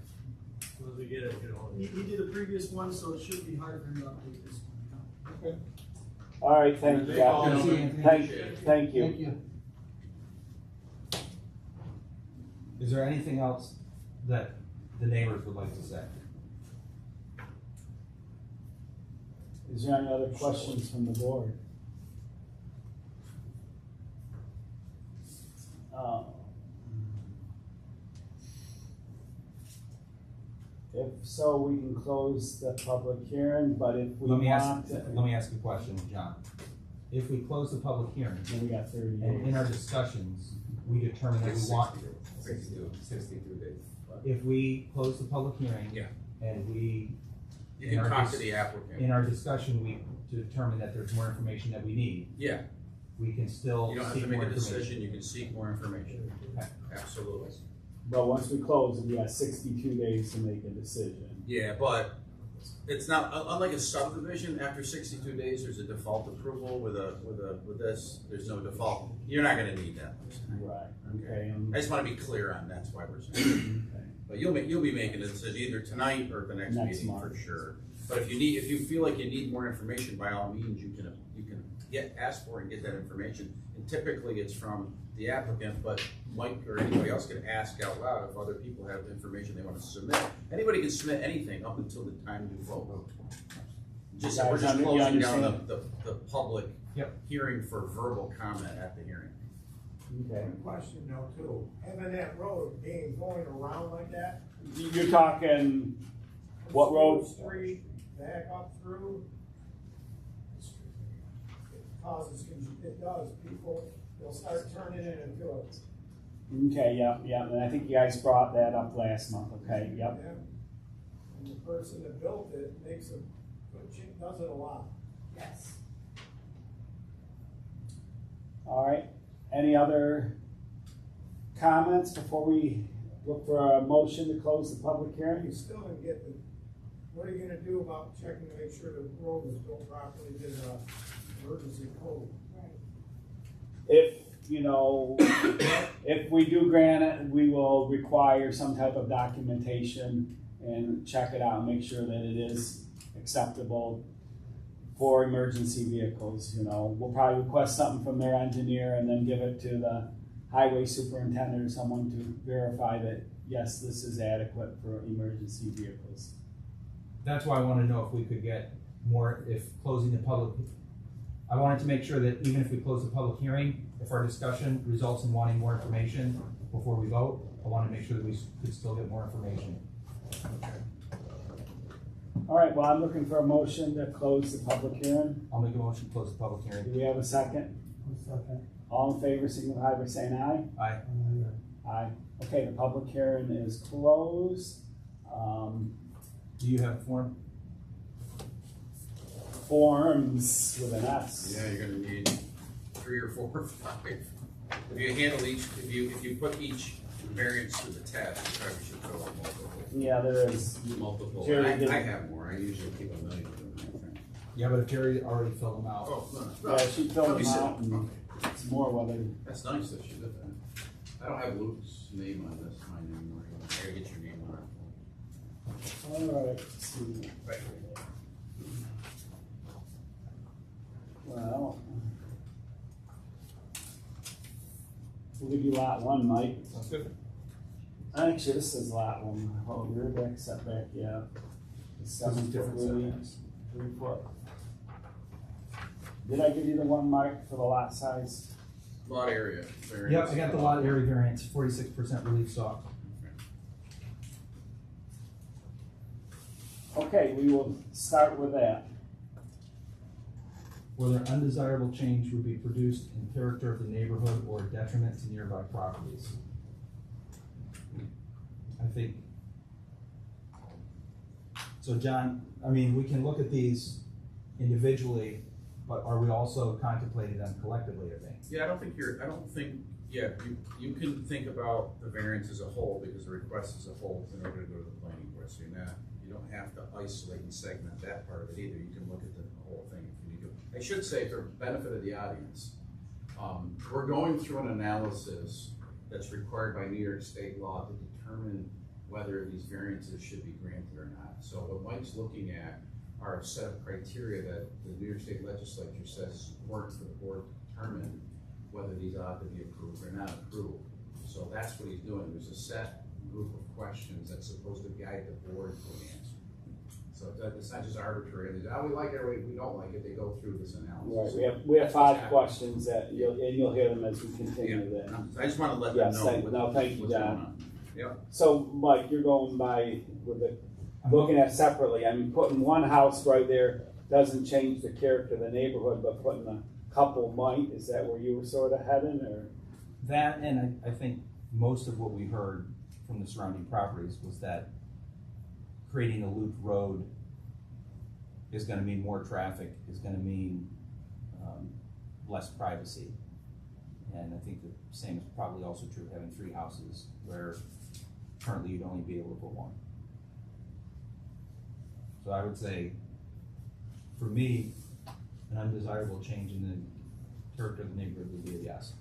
as soon as we get it, you know. He did the previous one, so it should be hard for him to update this one. All right, thank you, Thank you. guys. Thank Thank Thank you. you. Is there anything else that the neighbors would like to say? Is there any other questions from the board? If so, we can close the public hearing, but if we Let me want, ask you a question, John. If we close the public hearing, then we got 30 and in our days. discussions, we determine that we want, 62 days. if we close the public hearing. Yeah. And we, You can talk to the applicant. in our discussion, we determine that there's more information that we need, Yeah, we can still you don't have to seek make more a information. decision, you can seek more information. Okay. Absolutely. But once we close, we got 62 days to make a decision. Yeah, but it's not, unlike a subdivision, after 62 days, there's a default approval with this, there's no default. You're not gonna need that. Right, okay. I just wanna be clear on that's why we're saying. But you'll be making a decision either tonight or the next Next meeting for month. sure. But if you feel like you need more information, by all means, you can ask for and get that information. And typically it's from the applicant, but Mike or anybody else can ask out loud if other people have information they wanna submit. Anybody can submit anything up until the time you vote. We're just You closing down understand? the public Yep. hearing for verbal comment at the hearing. Okay. One question though too, having that road being going around like that. You're talking, what road? Street, back up through. It causes, it does, people, they'll start turning in and do it. Okay, yeah, and I think you guys brought that up last month, okay, yep. Yeah. And the person that built it makes a good, does it a lot. Yes. All right, any other comments before we look for a motion to close the public You hearing? still didn't get the What are you gonna do about checking to make sure the road was built properly, did emergency code? If, you know, if we do grant it, we will require some type of documentation and check it out, and make sure that it is acceptable for emergency vehicles, you know. We'll probably request something from their engineer and then give it to the highway superintendent or someone to verify that, yes, this is adequate for emergency vehicles. That's why I wanna know if we could get more, if closing the public, I wanted to make sure that even if we close the public hearing, if our discussion results in wanting more information before we vote, I wanna make sure that we could still get more information. All right, well, I'm looking for a motion to close the public hearing. I'll make a motion to close the public Do hearing. we have a second? One second. All in favor, signify by saying aye. Aye. Aye. Okay, the public hearing is closed. Do you have a form? Forms with an S. Yeah, you're gonna need 3 or 4 or 5. If you handle each, if you put each variance to the test, you probably should fill out multiple. Yeah, there is. Multiple. Jerry I did- have more, I usually keep a million of them, I think. Yeah, but if Jerry already filled them out. Oh, Yeah, she filled Let me them see. out, and Okay. it's more whether, That's nice that she did that. I don't have Luke's name on this, my name, or I gotta get your name on it. all right, let's see. Right. Well, we'll give you lot 1, Mike. Sounds good. Actually, this is lot 1. Oh, rear deck setback, yeah. This is 7 foot different relief, setbacks. 3 foot. Did I give you the one, Mike, for the lot size? Lot area. variance. Yep, I got the lot area variance, 46% relief sought. Okay, we will start with that. Whether undesirable change would be produced in character of the neighborhood or detriment to nearby properties. I think. So John, I mean, we can look at these individually, but are we also contemplating them collectively, I think? Yeah, I don't think, yeah, you can think about the variance as a whole, because the request as a whole is in order to go to the planning board, so you don't have to isolate and segment that part of it either, you can look at the whole thing if you need to. I should say, for benefit of the audience, we're going through an analysis that's required by New York State law to determine whether these variances should be granted or not. So what Mike's looking at are a set of criteria that the New York State legislature says is important for the board to determine whether these ought to be approved or not approved. So that's what he's doing. There's a set group of questions that's supposed to guide the board to an answer. So it's not just arbitrary. We like it or we don't like it. They go through this analysis. Right, we have 5 questions that you'll hear them as we continue that. I just want to let them Yes, know. thank you, what's going John. on. Yep. So, Mike, you're going by with the, looking at separately, I mean, putting one house right there doesn't change the character of the neighborhood, but putting a couple might, is that where you were sort of heading, or? That, and I think most of what we heard from the surrounding properties was that creating a loop road is gonna mean more traffic, is gonna mean, less privacy. And I think the same is probably also true of having 3 houses, where currently you'd only be able to put 1. So I would say, for me, an undesirable change in the character of the neighborhood would be a yes.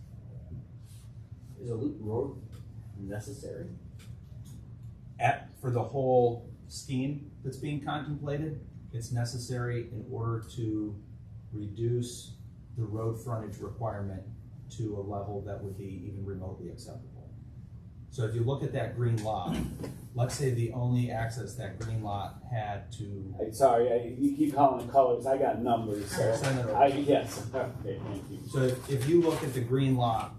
Is a loop road necessary? For the whole scheme that's being contemplated, it's necessary in order to reduce the road frontage requirement to a level that would be even remotely acceptable. So if you look at that green lot, let's say the only access that green lot had to. Hey, sorry, you keep calling colors, I got numbers, so, yes, okay, thank you. So if you look at the green lot,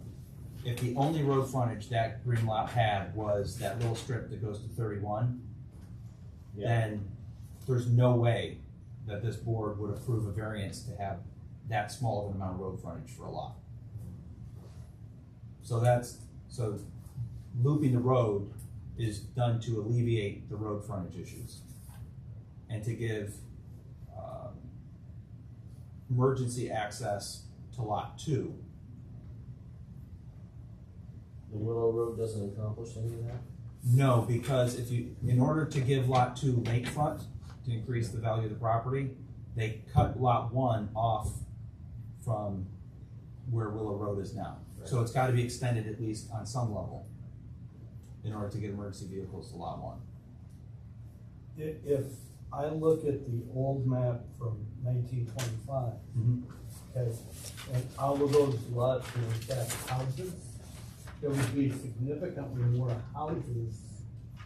if the only road frontage that green lot had was that little strip that goes to 31, then there's no way that this board would approve a variance to have that small of an amount of road frontage for a lot. So looping the road is done to alleviate the road frontage issues and to give emergency access to lot 2. The Willow Road doesn't accomplish any of that? No, because in order to give lot 2 lakefront, to increase the value of the property, they cut lot one off from where Willow Road is now. So it's gotta be extended at least on some level in order to get emergency vehicles to lot one. If I look at the old map from 1925, okay, and all of those lots were in fact houses, there would be significantly more houses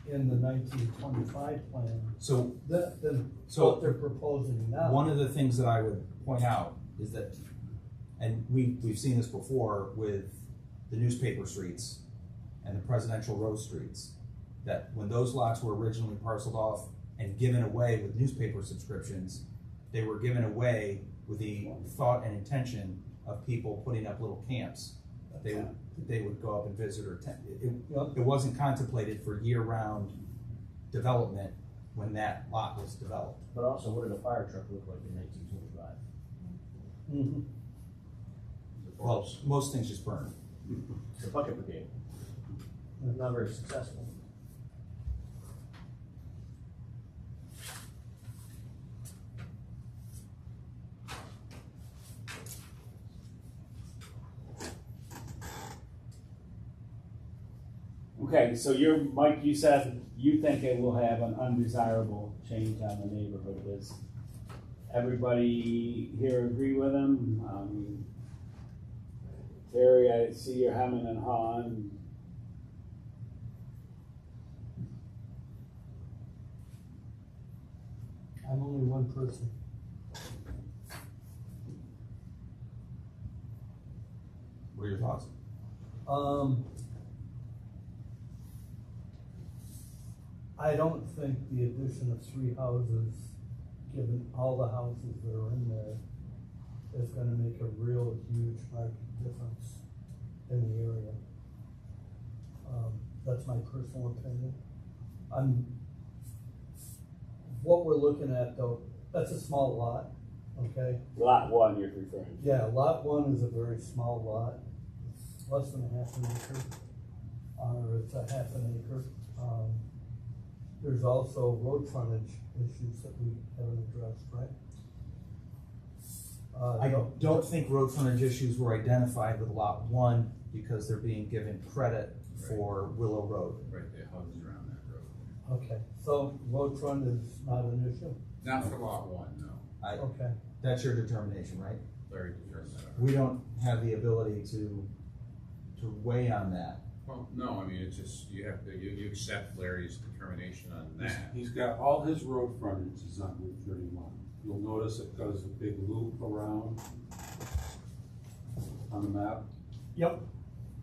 in the 1925 plan So than So- what they're proposing now. one of the things that I would point out is that, and we've seen this before with the newspaper streets and the presidential road streets, that when those lots were originally parceled off and given away with newspaper subscriptions, they were given away with the thought and intention of people putting up little camps. They would go up and visit or it wasn't contemplated for year-round development when that lot was developed. But also, what did a fire truck look like in 1925? Mhm. Well, most things just burn. The bucket brigade. Not very successful. Okay, so Mike, you said you think it will have an undesirable change on the neighborhood. Does everybody here agree with him? Terry, I see you're hemming and hawing. I'm only one person. What are your thoughts? I don't think the addition of 3 houses, given all the houses that are in there, is gonna make a real huge market difference in the area. That's my personal opinion. What we're looking at though, that's a small lot, okay? Lot one you're referring to. Yeah, lot one is a very small lot. It's less than a half an acre, or it's a half an acre. There's also road frontage issues that we haven't addressed, right? I don't think road frontage issues were identified with lot one because they're being given credit for Willow Road. Right, the houses around that road. Okay, so road front is not an issue? Not for lot one, no. Okay. That's your determination, right? Larry determined that. We don't have the ability to weigh on that. Well, no, I mean, it's just, you have to, you accept Larry's determination on that. He's got all his road frontage is on Route 31. You'll notice it does a big loop around on the map. Yep.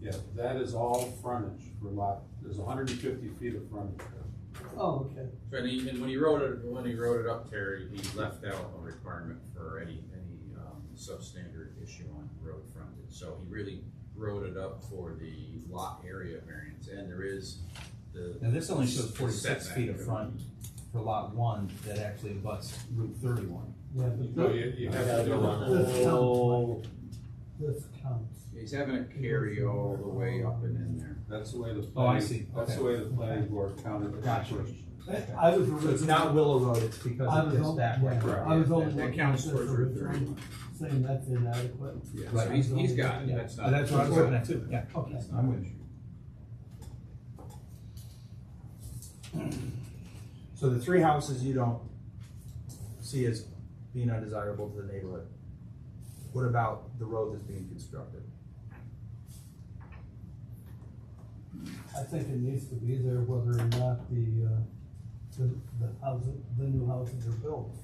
Yeah, that is all frontage for lot, there's 150 feet of frontage there. Oh, okay. So, and when he wrote it up, Terry, he left out a requirement for any substandard issue on road frontage. So he really wrote it up for the lot area variance, and there is the. Now, this only shows 46 setback. feet of front for lot one that actually abuts Route 31. Yeah, but No, you have to go on. this counts. This counts. He's having it carry all the way up and in there. That's the way the Oh, I planning, see. that's the Okay. way the planning board counted the Gotcha. question. I was So it's originally. not Willow Road, it's because I it was gets on- that way. yeah, I was only That looking at counts this towards Route originally, saying that's inadequate. Yeah, Right. so he's got it, Yeah. that's not. That's what I was looking at too, yeah. Okay. I'm with you. So the 3 houses you don't see as being undesirable to the neighborhood. What about the road that's being constructed? I think it needs to be there whether or not the housing, the new houses are built.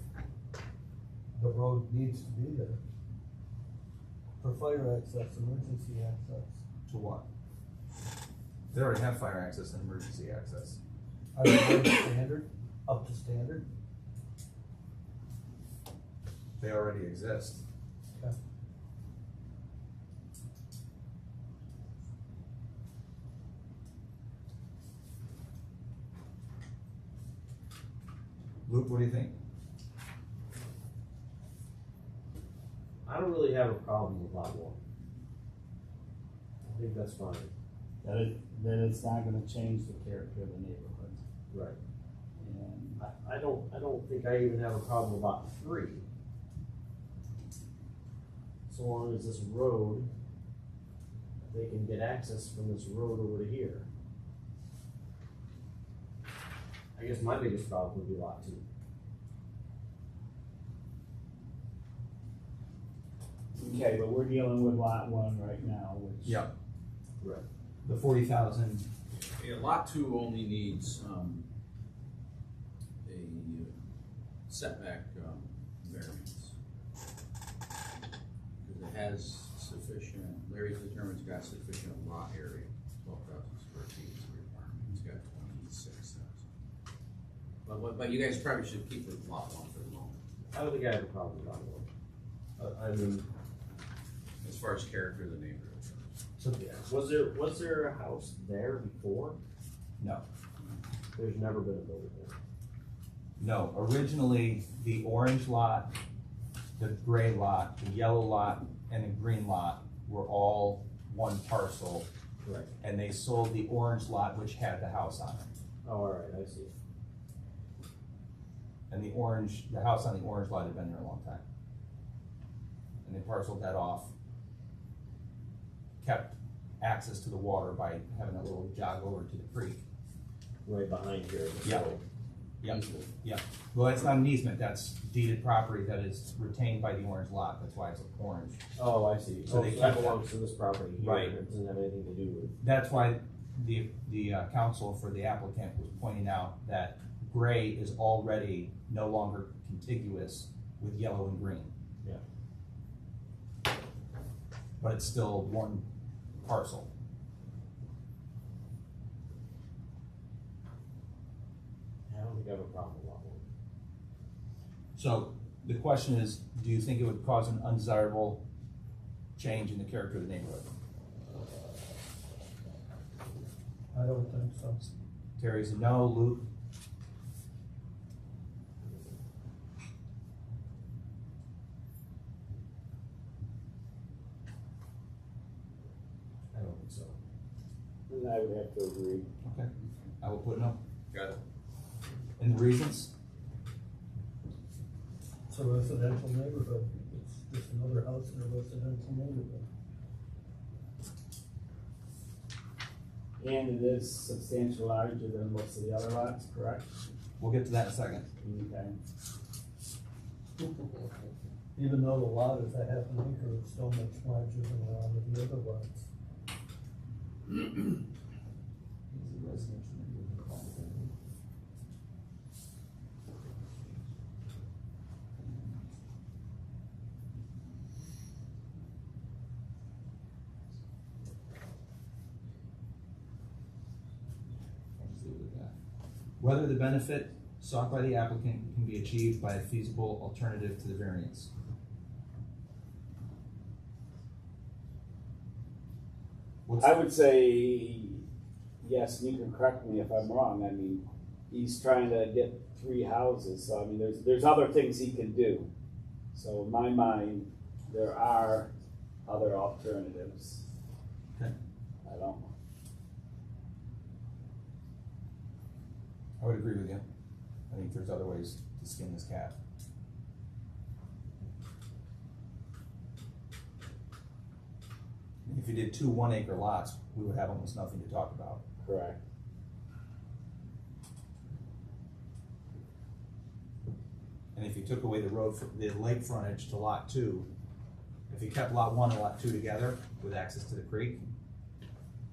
The road needs to be there. For fire access, emergency access. To what? They already have fire access and emergency access. Are they up to standard? Up to standard? They already exist. Okay. Luke, what do you think? I don't really have a problem with lot one. I think that's fine. Then it's not gonna change the character of the neighborhood. Right. And I don't think I even have a problem with lot 3. So long as this road, they can get access from this road over to here. I guess my biggest problem would be lot 2. okay, but we're dealing with lot 1 right now, which. Yep. Right. The 40,000, Yeah, lot 2 only needs, a setback, variance. Because it has sufficient, Larry's determined it's got sufficient lot area, 12,000 square feet is the requirement, it's got 26,000. But you guys probably should keep with lot 1 for the moment, I don't think I have a problem with lot 1. I mean, as far as character of the neighborhood. so, was there a house there before? no. There's never been a building there. No, originally, the orange lot, the gray lot, the yellow lot, and the green lot were all one parcel, Right. and they sold the orange lot, which had the house on it. Oh, all right, I see. And the house on the orange lot had been there a long time. And they parceled that off, kept access to the water by having a little jog over to the creek. Right behind here. Yeah. Yep. Well, that's not an easement, that's deeded property that is retained by the orange lot, that's why it's orange. Oh, I see. So So they that kept belongs to this property here. Right. It doesn't have anything to do with. That's why the counsel for the applicant was pointing out that gray is already no longer contiguous with yellow and green. Yeah. But it's still one parcel. I don't think I have a problem with lot 1. So the question is, do you think it would cause an undesirable change in the character of the neighborhood? I don't think so. Terry's a no, Luke? I don't think so. And I would have to agree. Okay, I will put no. Got it. And the reasons? It's a residential neighborhood. It's just another house in a residential neighborhood. And it is substantially larger than most of the other lots, correct? We'll get to that in a second. Okay. Even though the lot is a half an acre, it's still much larger than a lot of the other lots. Whether the benefit sought by the applicant can be achieved by a feasible alternative to the variance. I would say, yes, and you can correct me if I'm wrong, I mean, he's trying to get 3 houses, so I mean, there's other things he can do. So in my mind, there are other alternatives. Okay. I would agree with you. I think there's other ways to skin this cat. If you did 2 1-acre lots, we would have almost nothing to talk about. Correct. And if you took away the lake frontage to lot 2, if you kept lot 1 and lot 2 together with access to the creek,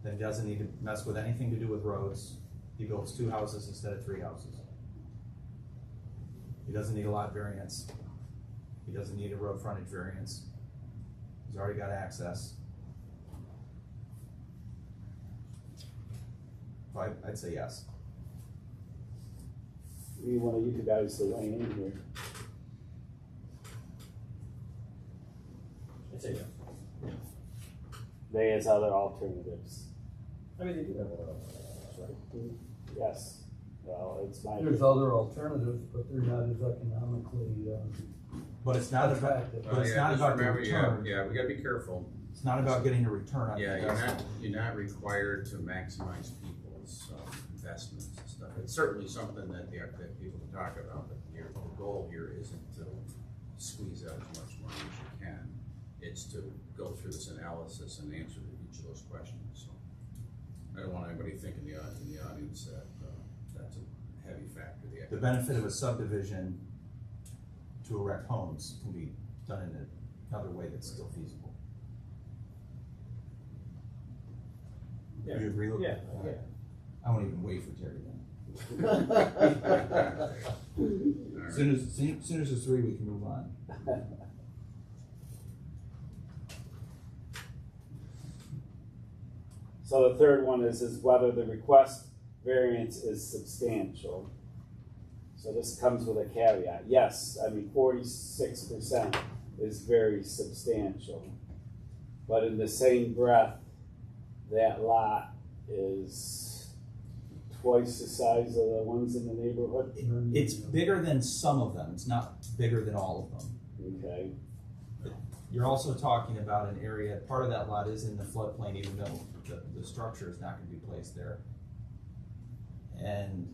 then he doesn't need to mess with anything to do with roads. He builds 2 houses instead of 3 houses. He doesn't need a lot variance. He doesn't need a road frontage variance. He's already got access. So I'd say yes. We want you guys to weigh in here. I'd say yes. There's other alternatives. I mean, they do have a lot of alternatives, right? Yes. Well, it's my. There's other alternatives, but they're not as economically, But it's not about, attractive. but it's not just about the remember, return. Yeah, we gotta be careful. It's not about getting a return on the Yeah, investment. you're not required to maximize people's investments and stuff it's certainly something that people can talk about, but the goal here isn't to squeeze out as much money as you can. It's to go through this analysis and answer each of those questions, so. I don't want anybody thinking in the audience that, that's a heavy factor. The benefit of a subdivision to erect homes can be done in another way that's still feasible. Yeah. You agree with Yeah, that? yeah. I won't even wait for Terry then. All right. Soon as there's three, we can move on. So the third one is whether the request variance is substantial. So this comes with a caveat. Yes, I mean, 46% is very substantial. But in the same breath, that lot is twice the size of the ones in the neighborhood. It's bigger than some of them, it's not bigger than all of them. Okay, You're also talking about an area, part of that lot is in the floodplain, even though the structure is not gonna be placed there. And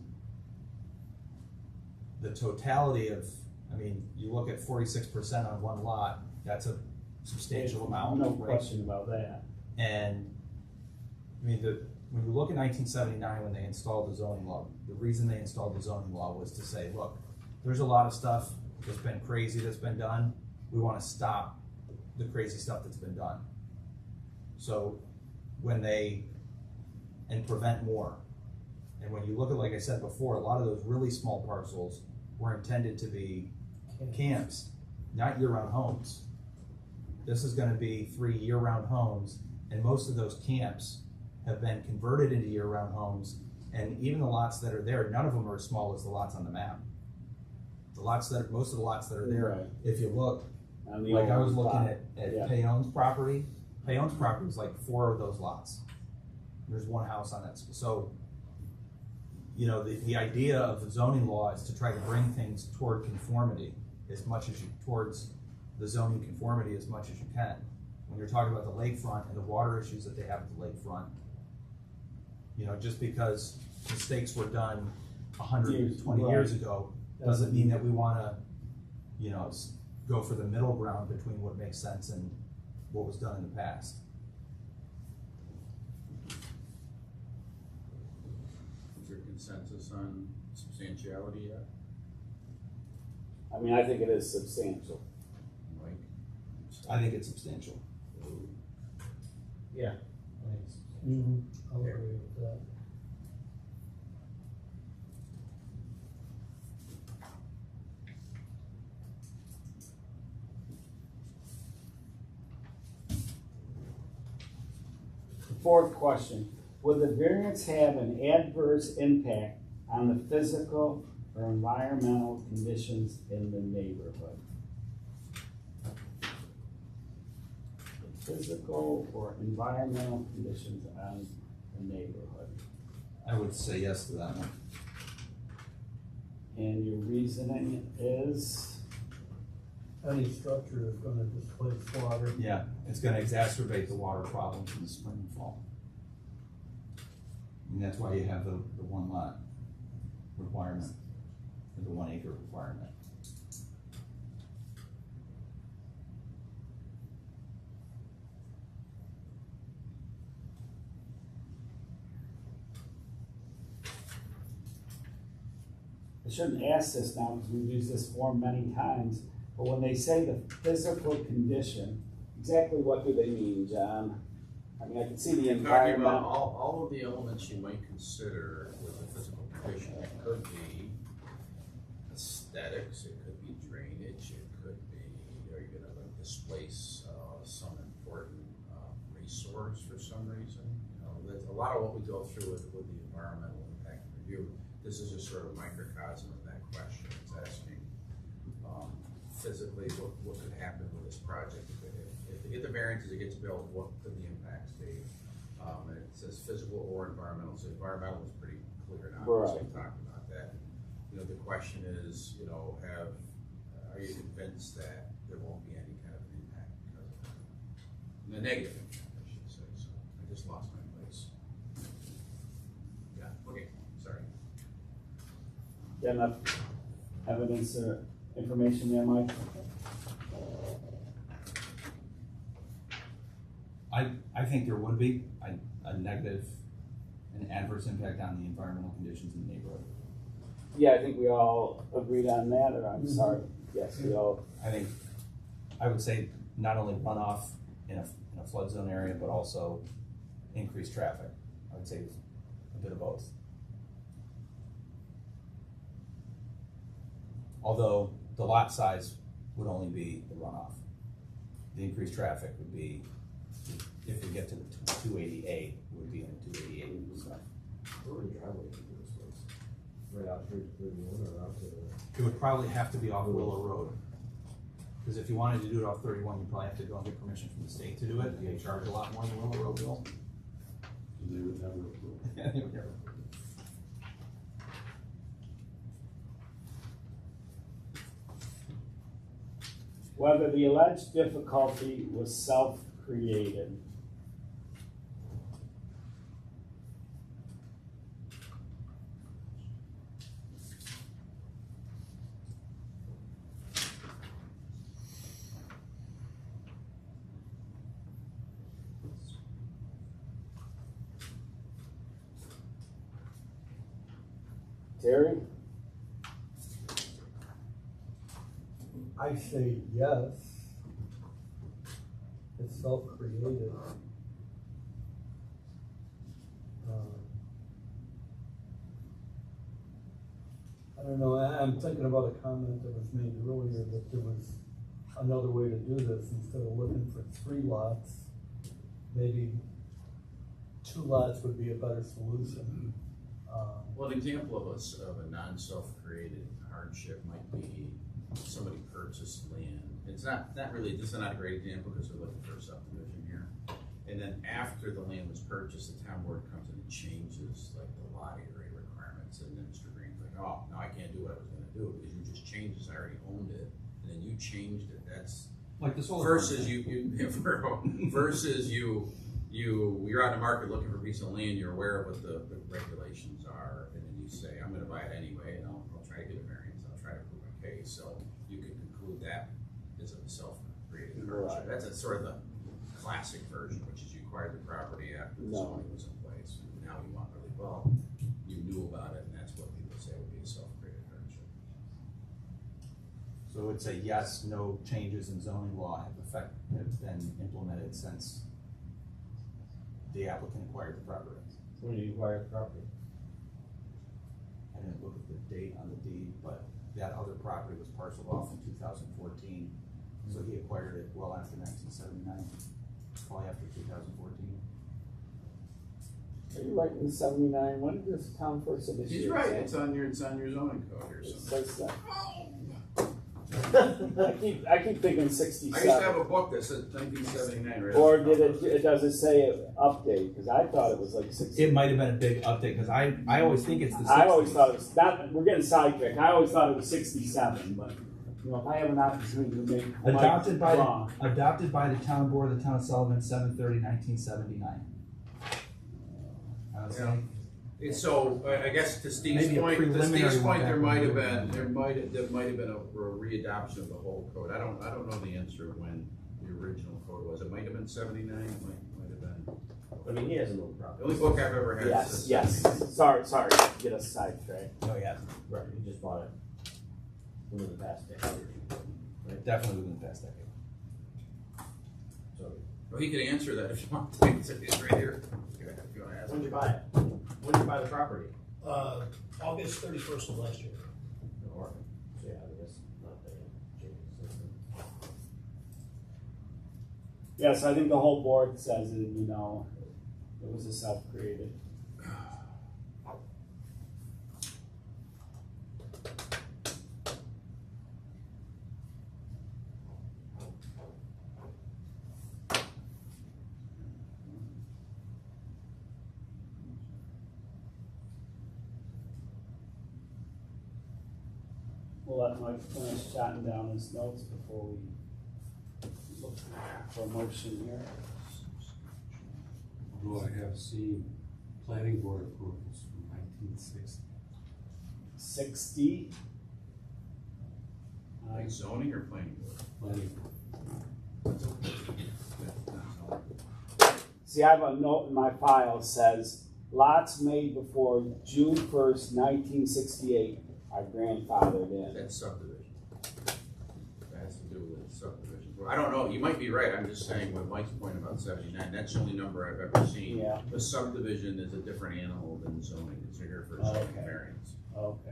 the totality of, I mean, you look at 46% on one lot, that's a substantial amount. no right? question about that. And, I mean, when you look at 1979, when they installed the zoning law, the reason they installed the zoning law was to say, look, there's a lot of stuff that's been crazy that's been done. We wanna stop the crazy stuff that's been done. So, and prevent more. And when you look at, like I said before, a lot of those really small parcels were intended to be camps, not year-round homes. This is gonna be 3 year-round homes, and most of those camps have been converted into year-round homes, and even the lots that are there, none of them are as small as the lots on the map. Most of the lots that are there, Right. if you look, On the like I was old looking lot. at Yeah. Payon's property. Payon's property is like 4 of those lots. There's one house on that, so, you know, the idea of the zoning law is to try to bring things toward conformity towards the zoning conformity as much as you can. When you're talking about the lakefront and the water issues that they have at the lakefront, you know, just because mistakes were done 120 years ago, doesn't mean that we wanna, you know, go for the middle ground between what makes sense and what was done in the past. Is there consensus on substantiality yet? I mean, I think it is substantial. Mike? I think it's substantial. Yeah. I'll agree with that. Fourth question, would the variance have an adverse impact on the physical or environmental conditions in the neighborhood? The physical or environmental conditions on the neighborhood. I would say yes to that one. And your reasoning is? Any structure is gonna displace water. Yeah, it's gonna exacerbate the water problems in the spring and fall. And that's why you have the 1 lot requirement, or the 1 acre requirement. I shouldn't ask this now because we've used this form many times, but when they say the physical condition, exactly what do they mean, John? I mean, I can see the Talking about environment. all of the elements you might consider with a physical condition. It could be aesthetics, it could be drainage, it could be, are you gonna displace some important resource for some reason? You know, there's a lot of what we go through with the environmental impact review. This is just sort of a microcosm of that question. It's asking physically what could happen with this project. If they get the variances, it gets built, what could the impacts be? And it says physical or environmental, so environmental is pretty clear now, so we talked about that. You know, the question is, you know, are you convinced that there won't be any kind of an impact because of that? The negative impact, I should say, so I just lost my place. Yeah, okay, sorry. Got enough evidence or information there, Mike? I think there would be a negative, an adverse impact on the environmental conditions in the neighborhood. Yeah, I think we all agreed on that, or I'm sorry, yes, we all, I would say not only runoff in a flood zone area, but also increased traffic. I would say a bit of both. Although the lot size would only be the runoff. The increased traffic would be, if we get to the 280A, would be in the 288. So Where would the driveway be this place? Right out here to 31 or out to the? it would probably have to be off Willow Road. Because if you wanted to do it off 31, you'd probably have to go and get permission from the state to do it. They charge a lot more than Willow Road will. And they would never approve. Yeah, they would never. whether the alleged difficulty was self-created. Terry? I say yes. It's self-created. I don't know, I'm thinking about a comment that was made earlier that there was another way to do this. Instead of looking for 3 lots, maybe 2 lots would be a better solution. Well, an example of a non-self-created hardship might be somebody purchased land. It's not really, this is not a great example because they're looking for a subdivision here. And then after the land was purchased, the town board comes in and changes like the lot area requirements, and then Mr. Green's like, oh, no, I can't do what I was gonna do because you just changed this, I already owned it, and then you changed it. That's Like the solar. versus you're on the market looking for a piece of land, you're aware of what the regulations are, and then you say, I'm gonna buy it anyway, and I'll try to get a variance, I'll try to prove my case, so you can conclude that is a self-created hardship. That's a sort of the classic version, which is you acquired the property after the zoning was in place, and now you want really, well, you knew about it, and that's what people say would be a self-created hardship. So it's a yes, no changes in zoning law have been implemented since the applicant acquired the property. When did you acquire the property? I didn't look at the date on the deed, but that other property was parceled off in 2014. So he acquired it well after 1979, probably after 2014. Are you right in 79? When did this town first initiate? He's right, it's on your zoning code or It something. says that. I keep thinking 67. I used to have a book that said 1979, right? Or does it say update? Because I thought it was like 60. It might have been a big update because I always think it's the 60s. I always thought it was not. We're getting sidetracked. I always thought it was 67, but you know, if I have an opportunity to make adopted by wrong. the town board of the town of Sullivan, 7/30/1979. I was saying. So I guess to Steve's Maybe a point, preliminary one there back might have when been a readoption of the whole code. I don't know the answer when the original code was. It might have been 79. It might have been. I mean, he has an old The property. only book I've ever had. Yes, says yes. 79. Sorry, get us sidetracked. Oh yeah, Right, he just bought it within the past decade. definitely within the past decade. So, Well, he could answer that if you want to. It's right here. If you want to ask when him. did you buy it? When did you buy the property? August 31st of last year. Or, so yeah, I guess not that changes since then. Yes, I think the whole board says it. You know, it was a self-created. We'll let Mike finish jotting down his notes before we look for a motion here. Although I have seen planning board approvals from 1960. 60. Like zoning or planning board? See, I have a note in my file that says, lots made before June 1st, 1968 are grandfathered in. That's subdivision. That has to do with subdivision. Well, I don't know, you might be right, I'm just saying with Mike's point about 79, that's the only number I've ever seen. Yeah. The subdivision is a different animal than zoning, it's here for zoning Okay. variance. Okay.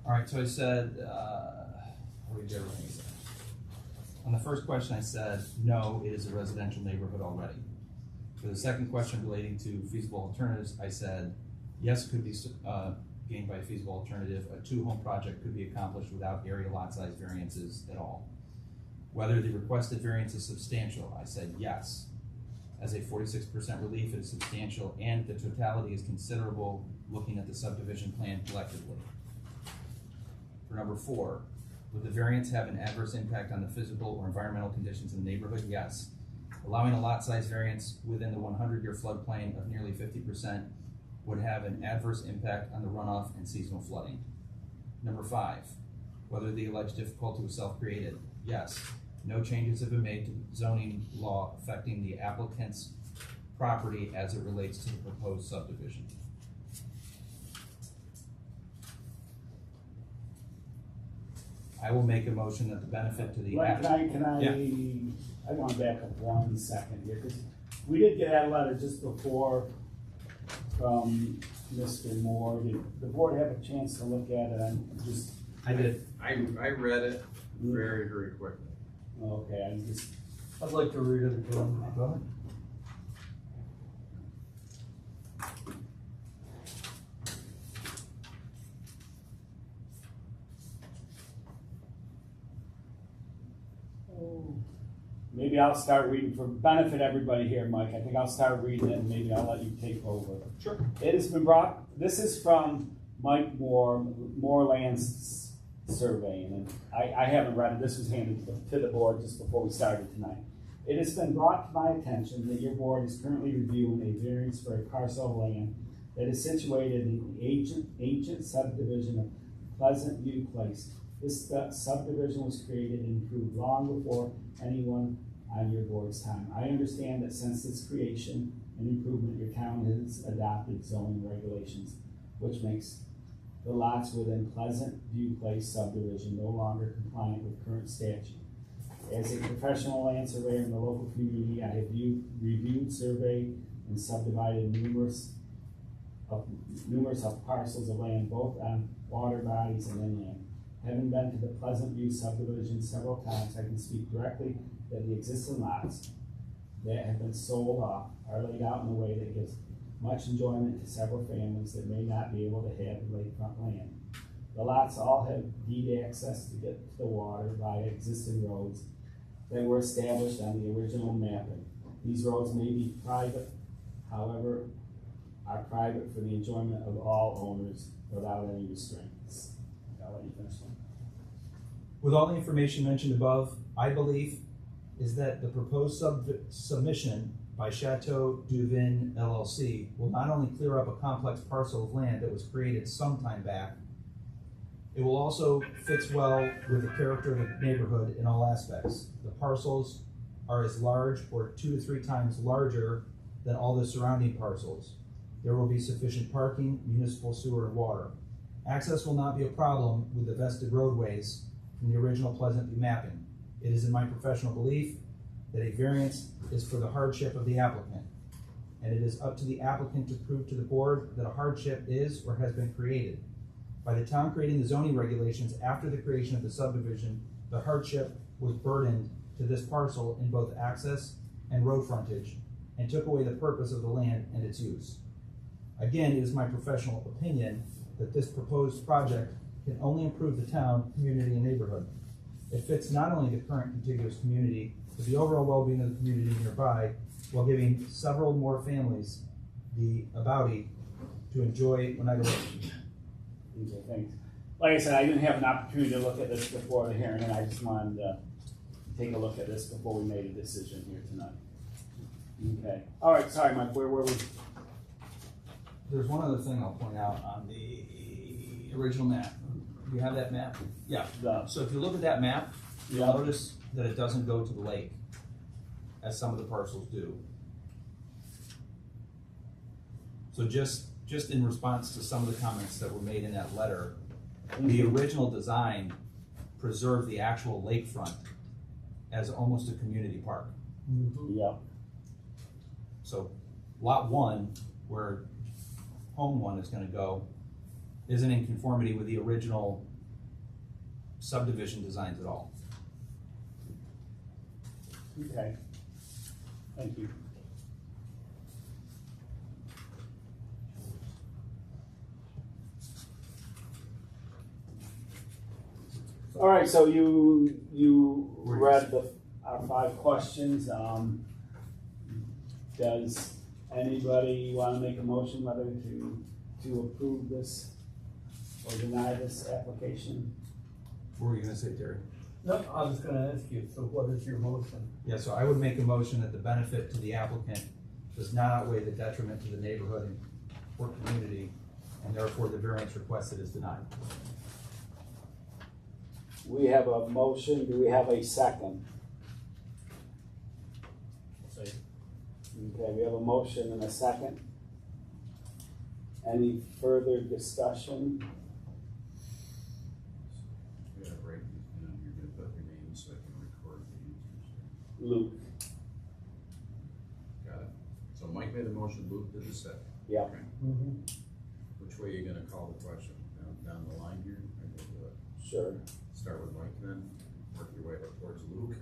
All right, so I said, what did everything say? On the first question, I said, no, it is a residential neighborhood already. For the second question relating to feasible alternatives, I said, yes, could be gained by a feasible alternative. A 2-home project could be accomplished without area lot size variances at all. Whether the requested variance is substantial, I said yes. As a 46% relief, it is substantial and the totality is considerable looking at the subdivision plan collectively. For number 4, would the variance have an adverse impact on the physical or environmental conditions in the neighborhood? Yes. Allowing a lot size variance within the 100-year floodplain of nearly 50% would have an adverse impact on the runoff and seasonal flooding. Number 5, whether the alleged difficulty was self-created? Yes. No changes have been made to zoning law affecting the applicant's property as it relates to the proposed subdivision. I will make a motion that the benefit to the applicant. Can I want to back up 1 second here, because we did get that letter just before from Mr. Moore. Did the board have a chance to look at it? I did. I read it very, very quickly. Okay, I'd like to read it again. Go ahead. maybe I'll start reading for benefit everybody here, Mike. I think I'll start reading it and maybe I'll let you take over. Sure. It has been brought, this is from Mike Moore, Moorlands Surveying, and I haven't read it. This was handed to the board just before we started tonight. It has been brought to my attention that your board is currently reviewing a variance for a parcel of land that is situated in the ancient subdivision of Pleasant View Place. This subdivision was created and improved long before anyone on your board's time. I understand that since its creation and improvement, your town has adopted zoning regulations, which makes the lots within Pleasant View Place subdivision no longer compliant with current statute. As a professional land surveyor in the local community, I have reviewed, surveyed, and subdivided numerous parcels of land, both on water bodies and inland. Having been to the Pleasant View subdivision several times, I can speak directly that the existing lots that have been sold off are laid out in a way that gives much enjoyment to several families that may not be able to have the lakefront land. The lots all have deed access to get to the water via existing roads that were established on the original mapping. These roads may be private, however, are private for the enjoyment of all owners without any restraints. I'll let you finish one. With all the information mentioned above, I believe is that the proposed submission by Chateau Duvin LLC will not only clear up a complex parcel of land that was created some time back, it will also fits well with the character of the neighborhood in all aspects. The parcels are as large or 2 to 3 times larger than all the surrounding parcels. There will be sufficient parking, municipal sewer, and water. Access will not be a problem with the vested roadways from the original Pleasant View mapping. It is in my professional belief that a variance is for the hardship of the applicant, and it is up to the applicant to prove to the board that a hardship is or has been created. By the town creating the zoning regulations after the creation of the subdivision, the hardship was burdened to this parcel in both access and road frontage, and took away the purpose of the land and its use. Again, it is my professional opinion that this proposed project can only improve the town, community, and neighborhood. It fits not only the current contiguous community, but the overall well-being of the community nearby, while giving several more families the ability to enjoy Oneida Lake. Okay, thanks. Like I said, I didn't have an opportunity to look at this before the hearing, and I just wanted to take a look at this before we made a decision here tonight. Okay, all right, sorry, Mike, where were we? There's one other thing I'll point out on the original map. Do you have that map? Yeah. So if you look at that map, you'll notice that it doesn't go to the lake, as some of the parcels do. So just in response to some of the comments that were made in that letter, the original design preserved the actual lakefront as almost a community park. Yep. So lot one, where home one is gonna go, isn't in conformity with the original subdivision designs at all. Okay. Thank you. All right, so you read our 5 questions. Does anybody want to make a motion whether to approve this or deny this application? What were you gonna say, Terry? No, I was gonna ask you, so what is your motion? Yeah, so I would make a motion that the benefit to the applicant does not outweigh the detriment to the neighborhood or community, and therefore the variance requested is denied. We have a motion. Do we have a second? Okay, we have a motion and a second. Any further discussion? You're gonna break these down, you're gonna put your name so I can record the answers. Luke? Got it. So Mike made the motion, Luke did the second. Yeah. Okay. Which way are you gonna call the question? Down the line here? Or go to it? Sure. Start with Mike then, work your way up towards Luke.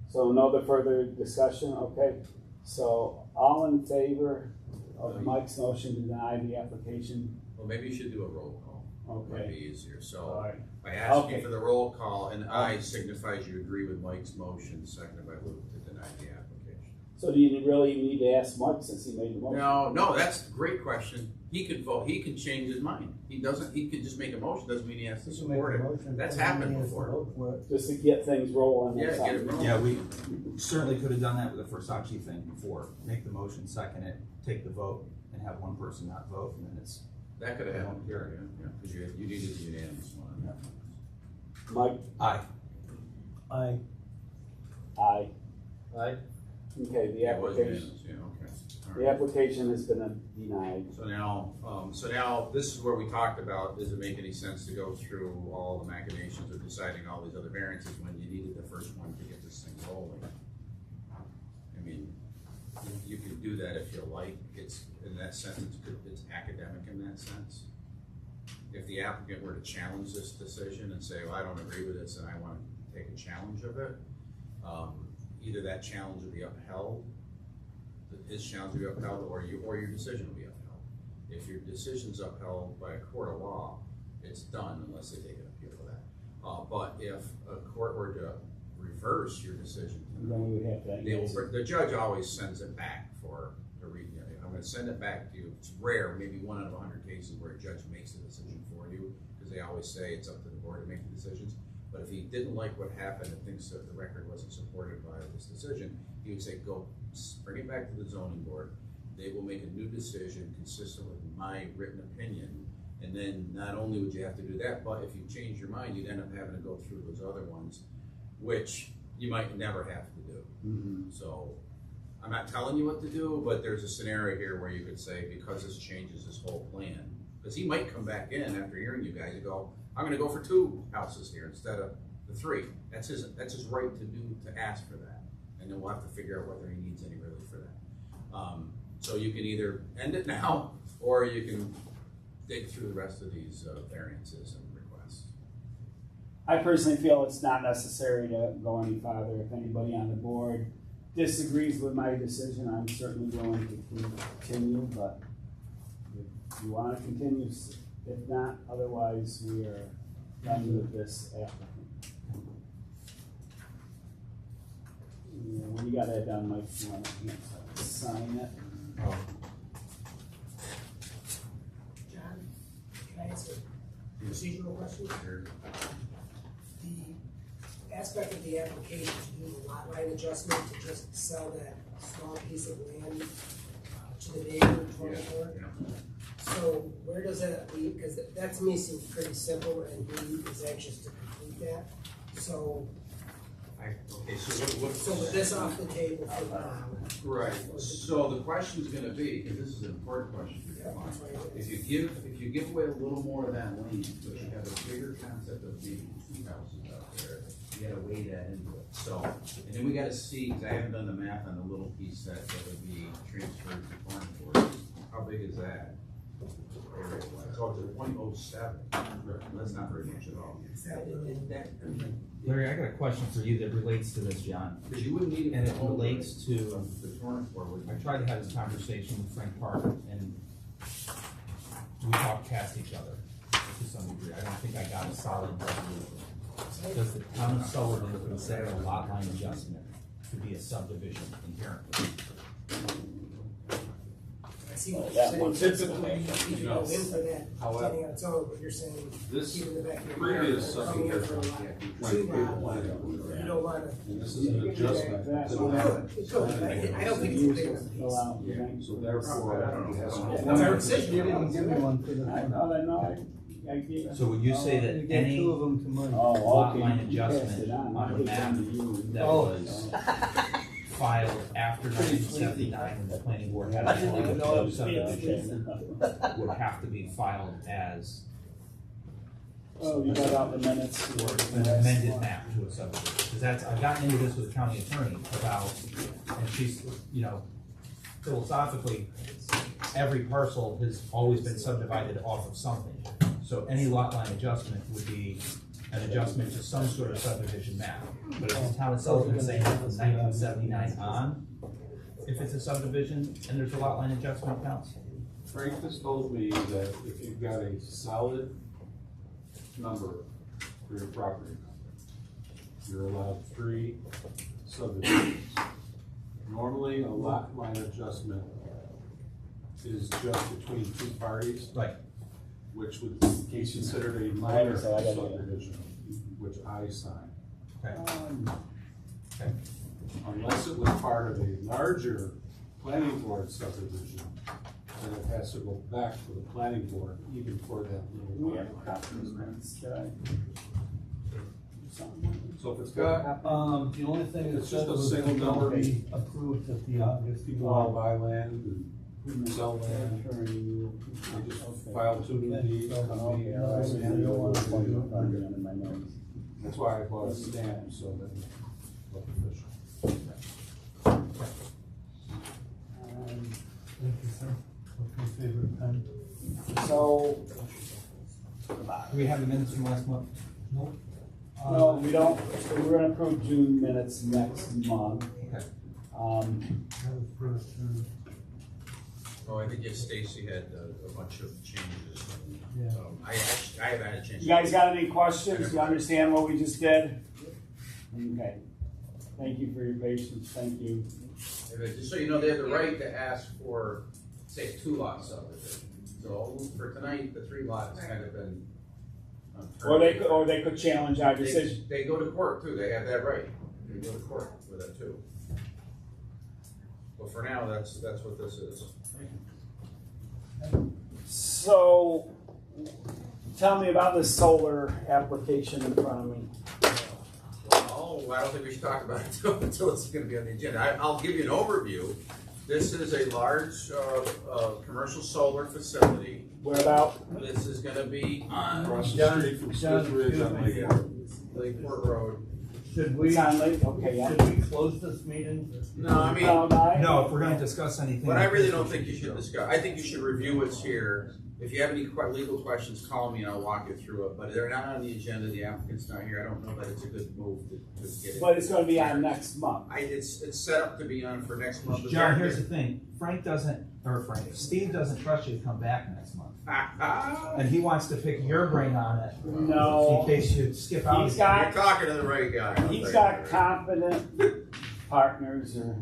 So no other further discussion, okay? So all in favor of Mike's motion to deny the application? Well, maybe you should do a roll call. Might Okay. be easier. All So right. I ask Okay. you for the roll call, and I signifies you agree with Mike's motion, seconded by Luke, to deny the application. So do you really need to ask Mike since he made the motion? No, that's a great question. He could vote, he can change his mind. He could just make a motion, doesn't mean he has to You can make support a it. motion, That's and then happened he has to before. vote for it. Just to get things rolling. or Yeah, get it something. rolling. Yeah, we certainly could have done that with the Versace thing before. Make the motion, second it, take the vote, and have one person not vote, and then it's, That could have I don't happened care. here, yeah, because you needed the unanimous one. Mike? aye. Aye. Aye. Aye. Okay, the Yeah, it was application, unanimous, yeah, okay. All the right. application has been denied. So now, this is where we talked about, does it make any sense to go through all the machinations of deciding all these other variances when you needed the first one to get this thing rolling? I mean, you can do that if you like, it's, in that sense, it's academic in that sense. If the applicant were to challenge this decision and say, well, I don't agree with this and I want to take a challenge of it, either that challenge will be upheld, his challenge will be upheld, or your decision will be upheld. If your decision's upheld by a court of law, it's done unless they take an appeal of that. But if a court were to reverse your decision, Then we would have to. the judge always sends it back I'm gonna send it back to you. It's rare, maybe 1 out of 100 cases where a judge makes the decision for you, because they always say it's up to the board to make the decisions. But if he didn't like what happened and thinks that the record wasn't supported by this decision, he would say, go, bring it back to the zoning board. They will make a new decision consistent with my written opinion. And then not only would you have to do that, but if you change your mind, you'd end up having to go through those other ones, which you might never have to do. Mhm. So I'm not telling you what to do, but there's a scenario here where you could say, because this changes his whole plan, because he might come back in after hearing you guys and go, I'm gonna go for 2 houses here instead of the 3. That's his right to do, to ask for that. And then we'll have to figure out whether he needs any relief for that. So you can either end it now, or you can dig through the rest of these variances and requests. I personally feel it's not necessary to go any farther. If anybody on the board disagrees with my decision, I'm certainly willing to continue, but if you want to continue, if not, otherwise we are done with this applicant. Yeah, when you got that done, Mike, you want to sign it? John, can I ask a procedural question? Here. The aspect of the application to do the lot line adjustment to just sell that small piece of land to the neighbor in 24? So where does that leave? Because that to me seems pretty simple, and he is anxious to complete that. So, Okay, so what? so with this off the table for now. Right, so the question's gonna be, because this is an important question for your client. If you give away a little more of that land, but you have a bigger concept of maybe 2 houses out there, you gotta weigh that into it. So, and then we gotta see, because I haven't done the math on the little piece that would be transferred to farm board. How big is that? So it's a 0.07. That's not very much at all. Larry, I got a question for you that relates to this, John. Because you wouldn't need it. And it relates to, the torrent floor would. I tried to have this conversation with Frank Parker, and we talked past each other to some degree. I don't think I got a solid resolution. Does the town of Sullivan consider a lot line adjustment to be a subdivision inherently? I see what you're That saying. one Typically, you go in for that, However, standing on its own, but you're saying, This keep it in the back of your previous mind, coming in for a lot, subdivision, two lot, you don't wanna. and this is an adjustment to It the could, map. it could. I don't think it's a big enough Fill piece. out, Yeah, right? so therefore, it has That's no. our decision. You didn't give me one for the. I know, I gave it. So would you say You that gave any two of them to Mike. Oh, lot okay. line You passed adjustment it on. on a map that Oh. was filed after 1979 when the planning board had I didn't a even know it was subdivision would have to be filed as Oh, you got out the minutes. an amended map to a subdivision? Because that's, I've gotten into this with the county attorney about, and she's, you know, philosophically, every parcel has always been subdivided off of something. So any lot line adjustment would be an adjustment to some sort of subdivision map. But if the town of Sullivan saying that from 1979 on, if it's a subdivision and there's a lot line adjustment counts? Frank has told me that if you've got a solid number for your property number, you're allowed 3 subdivisions. Normally, a lot line adjustment is just between 2 parties. Right. Which would be considered a minor subdivision, which I sign. Okay. Unless it was part of a larger planning board subdivision, then it has to go back to the planning board, even for that little. We have copies, minutes, did I? Something? So if it's got, The only thing that It's just said a was single it will number. be approved at the August. people all buy land and sell land, Attorney. they just file 2 new deeds, come to me, and I say, I don't want to "Hey, in my notes. that's why I bought a stamp, so that it looked official. Thank you, sir. What's your favorite pen? So, Do we have the minutes from last month? Nope. no, we don't, so we're gonna approve June minutes next month. Okay. That was first, Oh, I think yes, Stacy had a bunch of changes. yeah. I haven't had a chance. You guys got any questions? You understand what we just did? Okay. Thank you for your patience, thank you. Just so you know, they have the right to ask for, say, 2-lot subdivision. So for tonight, the 3 lots kind of been. Or they could challenge our decision. They go to court too, they have that right. They go to court with that too. But for now, that's what this is. So, tell me about this solar application in front of me. Oh, I don't think we should talk about it until it's gonna be on the agenda. I'll give you an overview. This is a large, commercial solar facility. Where about? This is gonna be on Across the John- street from John, Smith Ridge on Lake Fork. Lakeport Road. Should we, It's on Lake, okay, yeah. should we close this meeting? No, I mean, No, if we're gonna discuss anything. but I like really this, don't we think you should discuss, I think you should review what's here. If you have any legal questions, call me and I'll walk you through it, but they're not on the agenda, the applicant's not here, I don't know that it's a good move to get it. But it's gonna be on next month. It's set up to be on for next month. John, here's the thing, Steve doesn't trust you to come back next month. And he wants to pick your brain on it. No. In case you skip out. He's You're got, talking to the right guy. he's got competent partners or.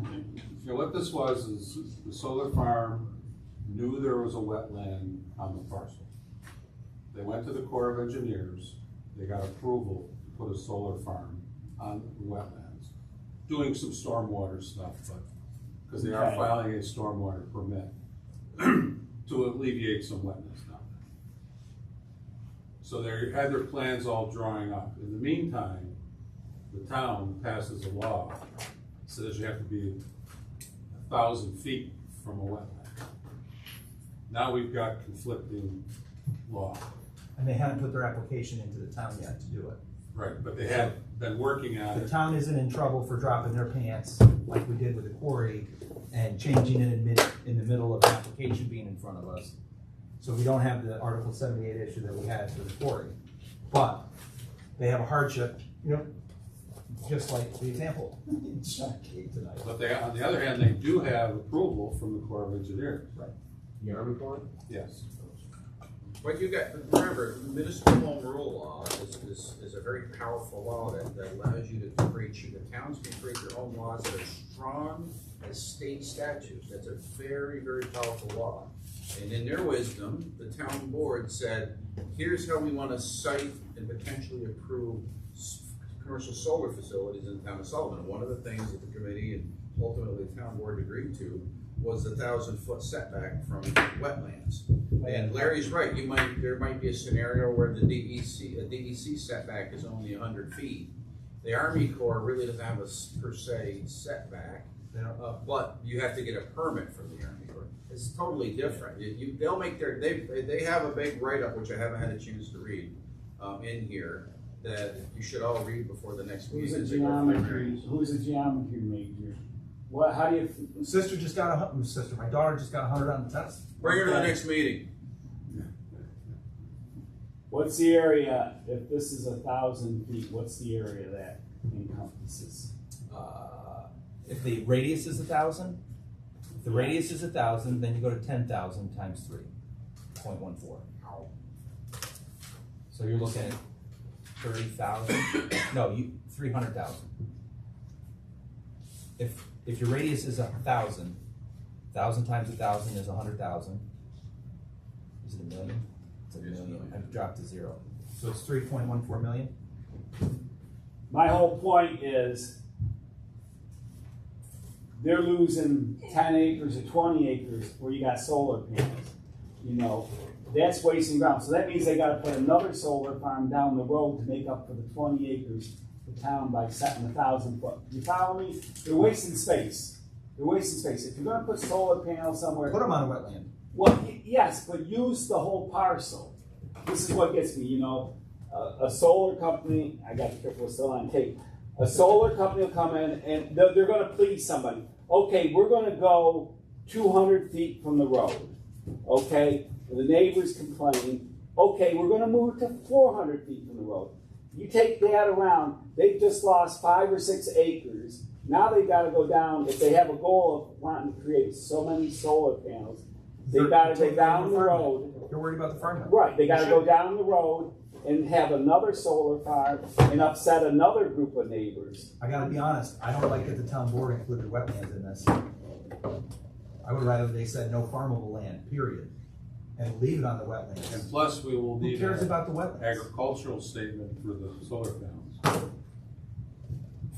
You know, what this was is the solar farm knew there was a wetland on the parcel. They went to the Corps of Engineers, they got approval to put a solar farm on the wetlands, doing some stormwater stuff, but, because they are Okay. filing a stormwater permit to alleviate some wetness down there. So they had their plans all drawing up. In the meantime, the town passes a law, says you have to be 1,000 feet from a wetland. Now we've got conflicting law. And they haven't put their application into the town yet to do it. Right, but they have been working on The it. town isn't in trouble for dropping their pants like we did with the quarry and changing it in the middle of the application being in front of us. So we don't have the Article 78 issue that we had for the quarry. But they have a hardship, just like the example. Shot Kate tonight. But they, on the other hand, they do have approval from the Corps of Engineers. Right. The Army Corps? Yes. But you got, remember, municipal home rule law is a very powerful law that allows you to create, the towns can create their own laws that are strong as state statutes. That's a very, very powerful law. And in their wisdom, the town board said, here's how we want to site and potentially approve commercial solar facilities in the town of Sullivan. One of the things that the committee and ultimately the town board agreed to was the 1,000-foot setback from wetlands. And Larry's right, there might be a scenario where the DEC setback is only 100 feet. The Army Corps really doesn't have a per se setback, but you have to get a permit from the Army Corps. It's totally different. They'll make they have a big write-up, which I haven't had a chance to read, in here, that you should all read before the next Who's meeting. a geometry major? What, how do you? My daughter just got 100 on the test. Bring her to the next meeting. What's the area, if this is 1,000 feet, what's the area that encompasses? If the radius is 1,000, then you go to 10,000 times 3.14. So you're looking at 30,000. No, 300,000. If your radius is 1,000, 1,000 times 1,000 is 100,000. Is it a million? It's a million. I've dropped to 0. So it's 3.14 million. My whole point is they're losing 10 acres or 20 acres where you got solar panels. That's wasting ground. So that means they got to put another solar farm down the road to make up for the 20 acres the town by setting 1,000 foot. You follow me? They're wasting space. They're wasting space. If you're going to put solar panels somewhere, Put them on a wetland. well, yes, but use the whole parcel. This is what gets me. A solar company. I got the picture still on tape. A solar company will come in and they're going to please somebody. Okay, we're going to go 200 feet from the road. Okay, the neighbors complain. Okay, we're going to move to 400 feet from the road. You take that around, they've just lost 5 or 6 acres. Now they've got to go down, if they have a goal of wanting to create so many solar panels, they've got to go down the road. You're worried about the farmland. Right, they got to go down the road and have another solar farm and upset another group of neighbors. I gotta be honest, I don't like that the town board included wetlands in this. I would rather they said no farmable land, period, and leave it on the wetlands. And plus, we will Who need cares an about the wetlands? agricultural statement for the solar panels.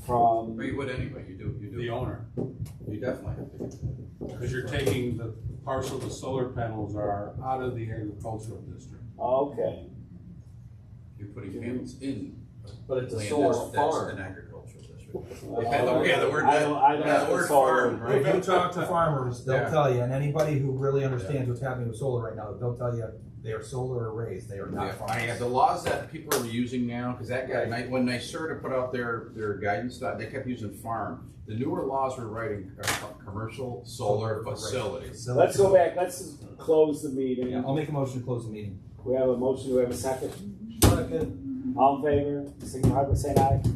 From But you would anyway, you do. The owner, You definitely have to. because you're taking the parcel the solar panels are out of the agricultural district. okay, You're putting panels in. But it's a land solar that's farm. an agricultural district. I the word. don't Yeah, the word farm, right? If you talk to farmers, they'll Yeah. tell you, and anybody who really understands what's happening with solar right now, they'll tell you they are solar arrays, they are not Yeah, farms. the laws that people are using now, because that guy, when NYSERDA put out their guidance, they kept using farm. The newer laws were writing commercial solar facilities. So let's go back, let's just close the meeting. Yeah, I'll make a motion to close the meeting. We have a motion, we have a second. Second. All in favor, signify by saying aye.